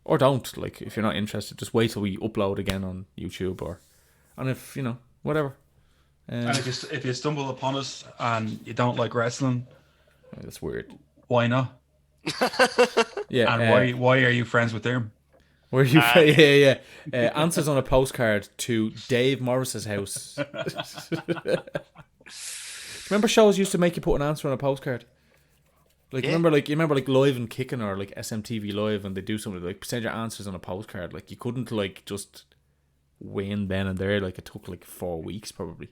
Or don't, like, if you're not interested, just wait till we upload again on YouTube, and if, whatever. And if you stumble upon us and you don't like wrestling, that's weird. Why not? Yeah. And why are you friends with them? Where you yeah. Answers on a postcard to Dave Morris's house. Remember shows used to make you put an answer on a postcard? Like, you remember Live and Kicking or like SMTV Live, and they do something like send your answers on a postcard. Like, you couldn't like just win then and there. Like, it took like 4 weeks probably.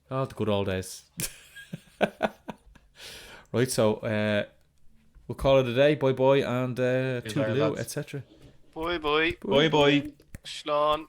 Oh, the good old days. Right, so we'll call it a day. Bye bye, and toodaloo, etc. Bye bye. Bye bye. Shlán.